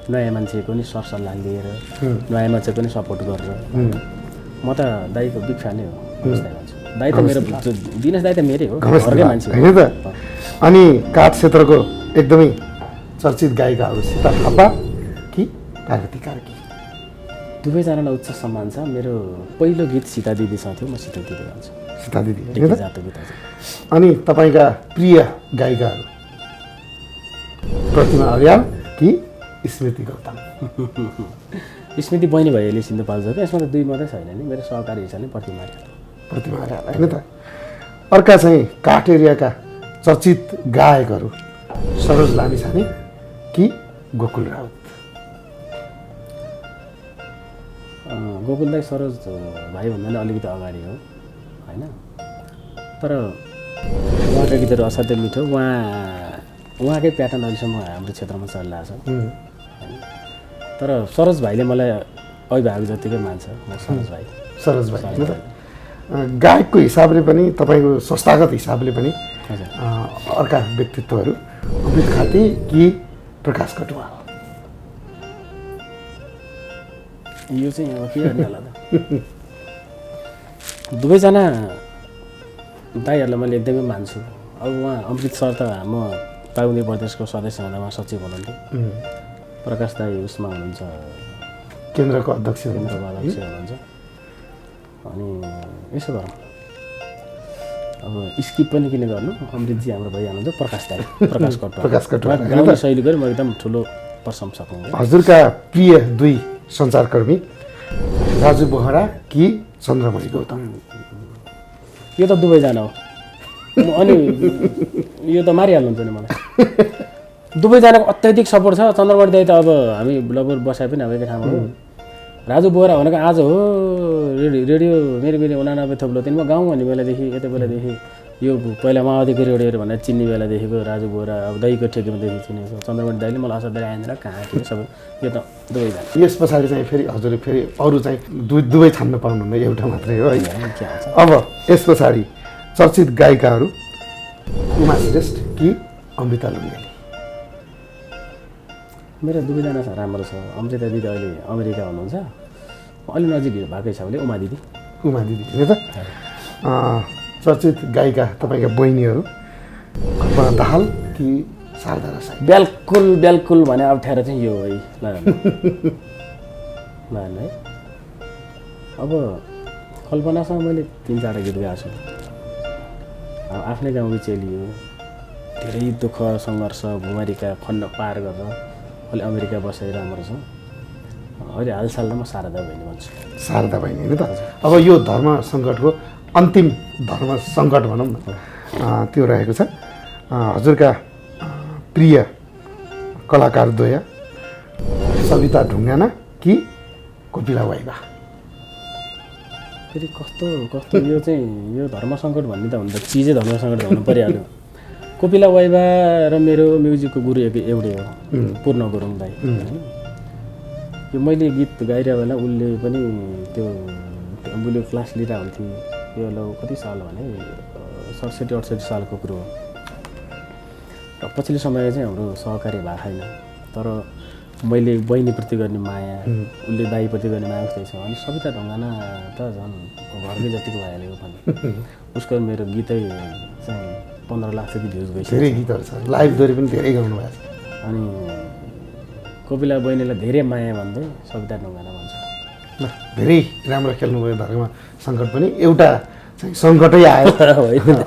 नयाँ मान्छेको नि सरसल्लाह लिएर नयाँ मान्छेको नि सपोर्ट गरेर म त दाईको बिग फ्यानै हो घमेश दाई भन्छु दाई त मेरो दिनेश दाई त मेरै हो घरकै मान्छे होइन त अनि काठ क्षेत्रको एकदमै चर्चित गायिकाहरू सीता थापा कि पार्वती कार्की दुवैजनालाई उच्च सम्मान छ मेरो पहिलो गीत सीता दिदीसँग थियो म सीता दिदी भन्छु सीता दिदी होइन त जातको गीत हजुर अनि तपाईँका प्रिय गायिकाहरू प्रतिमा अर्याल कि स्मृति गौतम स्मृति बहिनी भइहाल्यो सिन्धुपाल्चोको यसमा त दुई मात्रै छैन नि मेरो सहकारी हिसाबले प्रतिमा अर्याल होइन त अर्का चाहिँ काठ एरियाका चर्चित गायकहरू सरोज लामिछाने कि गोकुल राउत गोकुल दाई सरोज भाइभन्दा नि अलिकति अगाडि हो होइन तर उहाँका गीतहरू असाध्यै मिठो उहाँकै प्याटर्न अहिलेसम्म हाम्रो क्षेत्रमा चलिरहेको छ होइन तर सरोज भाइले मलाई अभिभावक जतिकै मान्छ म सरोज भाइ होइन त गायकको हिसाबले पनि तपाईँको संस्थागत हिसाबले पनि अर्का व्यक्तित्वहरू अमृत खाती कि प्रकाश कटुवाल यो चाहिँ अब के गर्ने होला त दुवैजना दाईहरूलाई मैले एकदमै मान्छु अब उहाँ अमृत सर त म पाउने प्रदेशको सदस्य हुँदा उहाँ सचिव हुनुहुन्थ्यो प्रकाश दाई उसमा हुनुहुन्छ केन्द्रको अध्यक्ष हुनुहुन्छ अनि यसो गरौँ अब स्किप पनि किन गर्नु अमृतजी हाम्रो भइहाल्नुहुन्छ प्रकाश दाई प्रकाश कटुवाल गाउने शैली गरी म एकदम ठुलो प्रशंसक हुँ हजुरका प्रिय दुई सञ्चारकर्मी राजु बोहरा कि चन्द्रमणि गौतम यो त दुवैजना हो अनि यो त मारिहाल्नुहुन्छ नि मलाई दुवैजनाको अत्याधिक सपोर्ट छ चन्द्रमणि दाई त अब हामी लगभग बसाए पनि अब एकै ठाउँमा हो राजु बोहरा भनेको आज हो रेडियो मेरो 89 थप्लो तिनमा गाउँ भन्ने बेलादेखि यता बेलादेखि यो पहिला माओवादीको रेडियोहरू भनेर चिन्ने बेलादेखिको राजु बोहरा अब दहीको ठेकीमादेखि चिनेको चन्द्रमणि दाइले मलाई असाध्यै आएन कहाँ थियो सबै यो त दुवैजना यस पछाडि चाहिँ फेरि हजुरले फेरि अरू चाहिँ दुवै छान्न पाउनुहुन्न एउटा मात्रै हो है। के हाल्छ अब यस पछाडि चर्चित गायिकाहरू उमा श्रेष्ठ कि अमृता लुङ्गेली? मेरो दुवैजना छ राम्रो छ। अमृता दिदी अहिले अमेरिका हुनुहुन्छ, अलि नजिक भएको हिसाबले उमा दिदी होइन त? चर्चित गायिका तपाईँका बहिनीहरू कल्पना दाहाल कि शारदा रसाइल? बिल्कुल भने अप्ठ्यारो चाहिँ यो है ल है। अब कल्पनासँग मैले 3-4 गीत गाएको छु। अब आफ्नै गाउँकै चेली हो, धेरै दुःख सङ्घर्ष भुमारीका खण्ड पार गरेर अहिले अमेरिका बसेर राम्रो छ। अहिले हालसालमा म शारदा बहिनी भन्छु। शारदा बहिनी होइन त? अब यो धर्म सङ्कटको अन्तिम धर्म सङ्कट भनौँ न त्यो रहेको छ। हजुरका प्रिय कलाकार द्वय सविता ढुङ्गाना कि कोपिला वाइबा? फेरि कस्तो यो चाहिँ यो धर्म सङ्कट भन्ने त हुनु त चिजै धर्म सङ्कट हुनु परिहाल्यो। कोपिला वाइबा र मेरो म्युजिकको गुरु एउटै हो, पूर्ण गुरुङ दाइ। यो मैले गीत गाइरहेको बेला उसले पनि त्यो उसले क्लास लिएर हुन्थ्यो। यो ल कति साल भने 67-68 सालको कुरो हो। र पछिल्लो समय चाहिँ हाम्रो सहकारी भएको छैन, तर मैले बहिनीप्रति गर्ने माया उसले दाइप्रति गर्ने माया उस्तै छ। अनि सविता ढुङ्गाना त झन् घरकै जतिको भइहाल्यो भने उसको मेरो गीतै चाहिँ 15 लाख जति भ्युज गइसक्यो। धेरै गीतहरू छ, लाइभ दोहोरी पनि धेरै गाउनु भएको छ। अनि कोपिला बहिनीलाई धेरै माया भन्दै सविता ढुङ्गाना भन्छ। ल धेरै राम्रो खेल्नुभयो धर्म सङ्कट पनि, एउटा चाहिँ सङ्कटै आयो,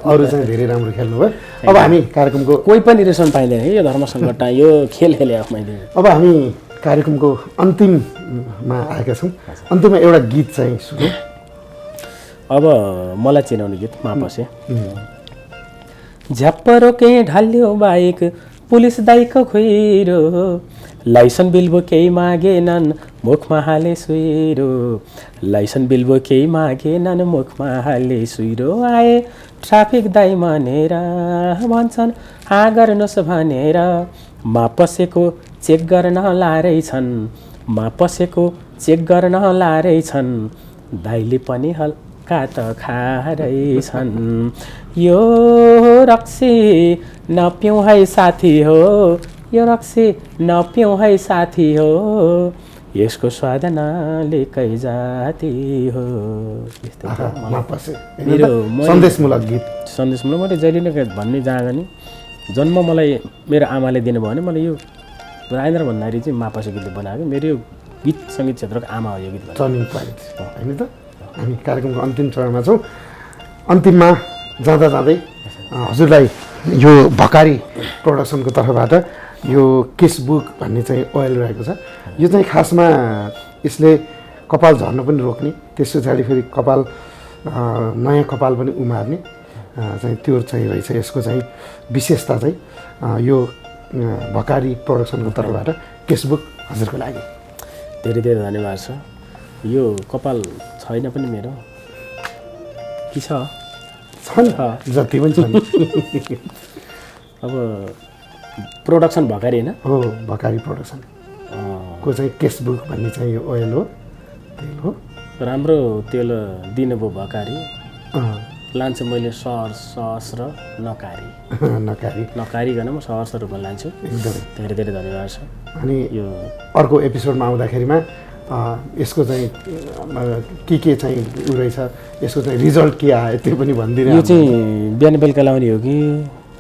अरू चाहिँ धेरै राम्रो खेल्नुभयो। अब हामी कार्यक्रमको कोही पनि रिसन पाइँदैन यो धर्म सङ्कटमा, यो खेल खेले मैले। अब हामी कार्यक्रमको अन्तिममा आएका छौँ। अन्तिममा एउटा गीत चाहिँ सुनौँ। अब मलाई चिनाउने गीत मापसे। झ्याप्प रोके ढाल्यो बाइक पुलिस दाइको खुइरो, लाइसन बिल बो केही मागेनन् मुखमा हाले सुइरो, लाइसन बिल बो केही मागेनन् मुखमा हाले सुइरो, आए ट्राफिक दाइ मानेर भन्छन् हाँ गर्नुहोस् भनेर, मापसेको चेक गर्न लाएछन्, मापसेको चेक गर्न लाएछन्, दाइले पनि हल्का त खाएछन्, यो रक्सी नपिउँ है साथी हो, यो रक्सी नपिउँ है साथी हो, यसको स्वाद नलेकै जाति हो। मेरो सन्देशमूलक गीत। सन्देशमूलक मैले जहिले नै भन्ने जहाँ नि जन्म मलाई मेरो आमाले दिनुभयो भने मैले यो राजेन्द्र भण्डारी चाहिँ मापसे गीतले बनाएको। मेरो यो गीत सङ्गीत क्षेत्रको आमा हो यो गीत। टर्निङ पोइन्ट होइन त? हामी कार्यक्रमको अन्तिम चरणमा छौँ। अन्तिममा जाँदै हजुरलाई यो भकारी प्रोडक्सनको तर्फबाट यो केसबुक भन्ने चाहिँ ओइल रहेको छ। यो चाहिँ खासमा यसले कपाल झर्न पनि रोक्ने, त्यस पछाडि फेरि कपाल नयाँ कपाल पनि उमार्ने चाहिँ त्यो चाहिँ रहेछ यसको चाहिँ विशेषता चाहिँ। यो भकारी प्रोडक्सनको तर्फबाट केसबुक हजुरको लागि धेरै धेरै धन्यवाद छ। यो कपाल छैन पनि मेरो के छ जति पनि छ। अब प्रोडक्सन भकारी होइन हो, भकारी प्रोडक्सन को चाहिँ केसबुक भन्ने चाहिँ यो ओइल हो, तेल हो। राम्रो तेल दिनुभयो भकारी, लान्छु मैले सहस्र नकारिकन म सहस्र रूपमा लान्छु। एकदमै धेरै धेरै धन्यवाद छ। अनि यो अर्को एपिसोडमा आउँदाखेरिमा यसको चाहिँ के चाहिँ उ रहेछ, यसको चाहिँ रिजल्ट के आयो त्यो पनि भनिदिनु। यो चाहिँ बिहान बेलुका लाउने हो कि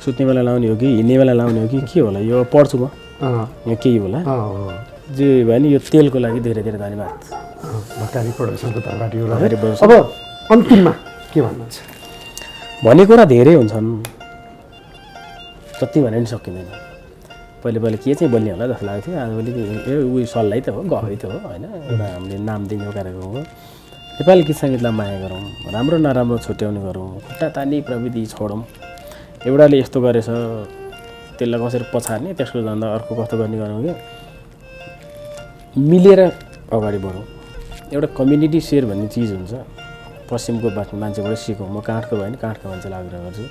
सुत्ने बेला लाउने हो कि हिँड्ने बेला लाउने हो कि के होला यो पढ्छु म यहाँ केही होला जे भयो नि। यो तेलको लागि धेरै धेरै धन्यवाद। भकारी प्रोडक्सनको तर्फबाट यो अब अन्तिममा के भन्नुहुन्छ? भन्ने कुरा धेरै हुन्छन्, जति भने पनि सकिँदैन। पहिले के चाहिँ बोल्ने होला जस्तो लाग्थ्यो, आजभोलि उयो सल्लाह त हो, गफै त हो होइन। एउटा हामीले नाम दिने कार्यक्रम हो। नेपाली गीत सङ्गीतलाई माया गरौँ, राम्रो नराम्रो छुट्याउने गरौँ, खुट्टा तानी प्रविधि छोडौँ। एउटाले यस्तो गरेछ त्यसलाई कसरी पछार्ने, त्यसको भन्दा अर्को कस्तो गर्ने गरौँ कि मिलेर अगाडि बढौँ। एउटा कम्युनिटी सेयर भन्ने चिज हुन्छ। पश्चिमको मान्छेबाट सिकौँ, म काठको भयो भने काठको मान्छेलाई आग्रह गर्छु।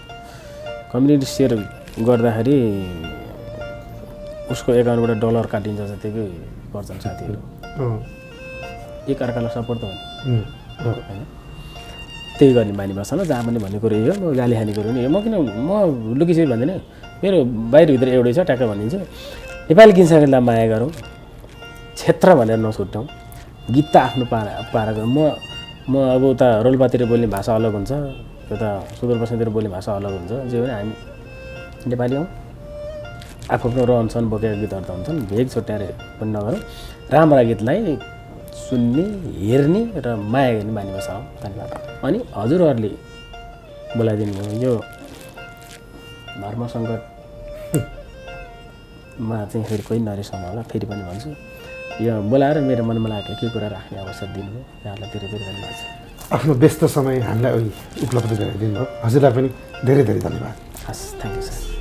कम्युनिटी सेयर गर्दाखेरि उसको एकाउन्टबाट डलर काटिन्छ जतिकै गर्छन् साथीहरू। एकअर्कालाई सपोर्ट त हो होइन, त्यही गर्ने बानी बस्छ न। जहाँ पनि भन्ने कुरो यही हो, म गाली खाने कुरो नि म किन म लुकिसकेँ भन्दैन, मेरो बाहिरभित्र एउटै छ ट्याक्क भनिदिन्छु। नेपाली गीत सङ्गीतलाई माया गरौँ, क्षेत्र भनेर नछुट्याउँ। गीत त आफ्नो पाराको म अब उता रोल्पातिर बोल्ने भाषा अलग हुन्छ, उता सुदूरपश्चिमतिर बोल्ने भाषा अलग हुन्छ। जे भने हामी नेपाली हौँ, आफ्नो आफ्नो रहनसहन बोकेका गीतहरू त हुन्छन्, भेग छुट्याएर पनि नगरौँ। राम्रा गीतलाई सुन्ने, हेर्ने र माया गर्ने बानी बसाउँ। धन्यवाद। अनि हजुरहरूले बोलाइदिनु भयो यो धर्म सङ्कटमा चाहिँ फेरि कोही नरिसाउनु होला, फेरि पनि भन्छु यो बोलाएर मेरो मनमा लागेको के कुरा राख्ने अवसर दिनुभयो, यहाँलाई धेरै धेरै धन्यवाद छ। आफ्नो व्यस्त समय हामीलाई उपलब्ध गराइदिनु भयो, हजुरलाई पनि धेरै धेरै धन्यवाद। हस्, थ्याङ्क यू सर।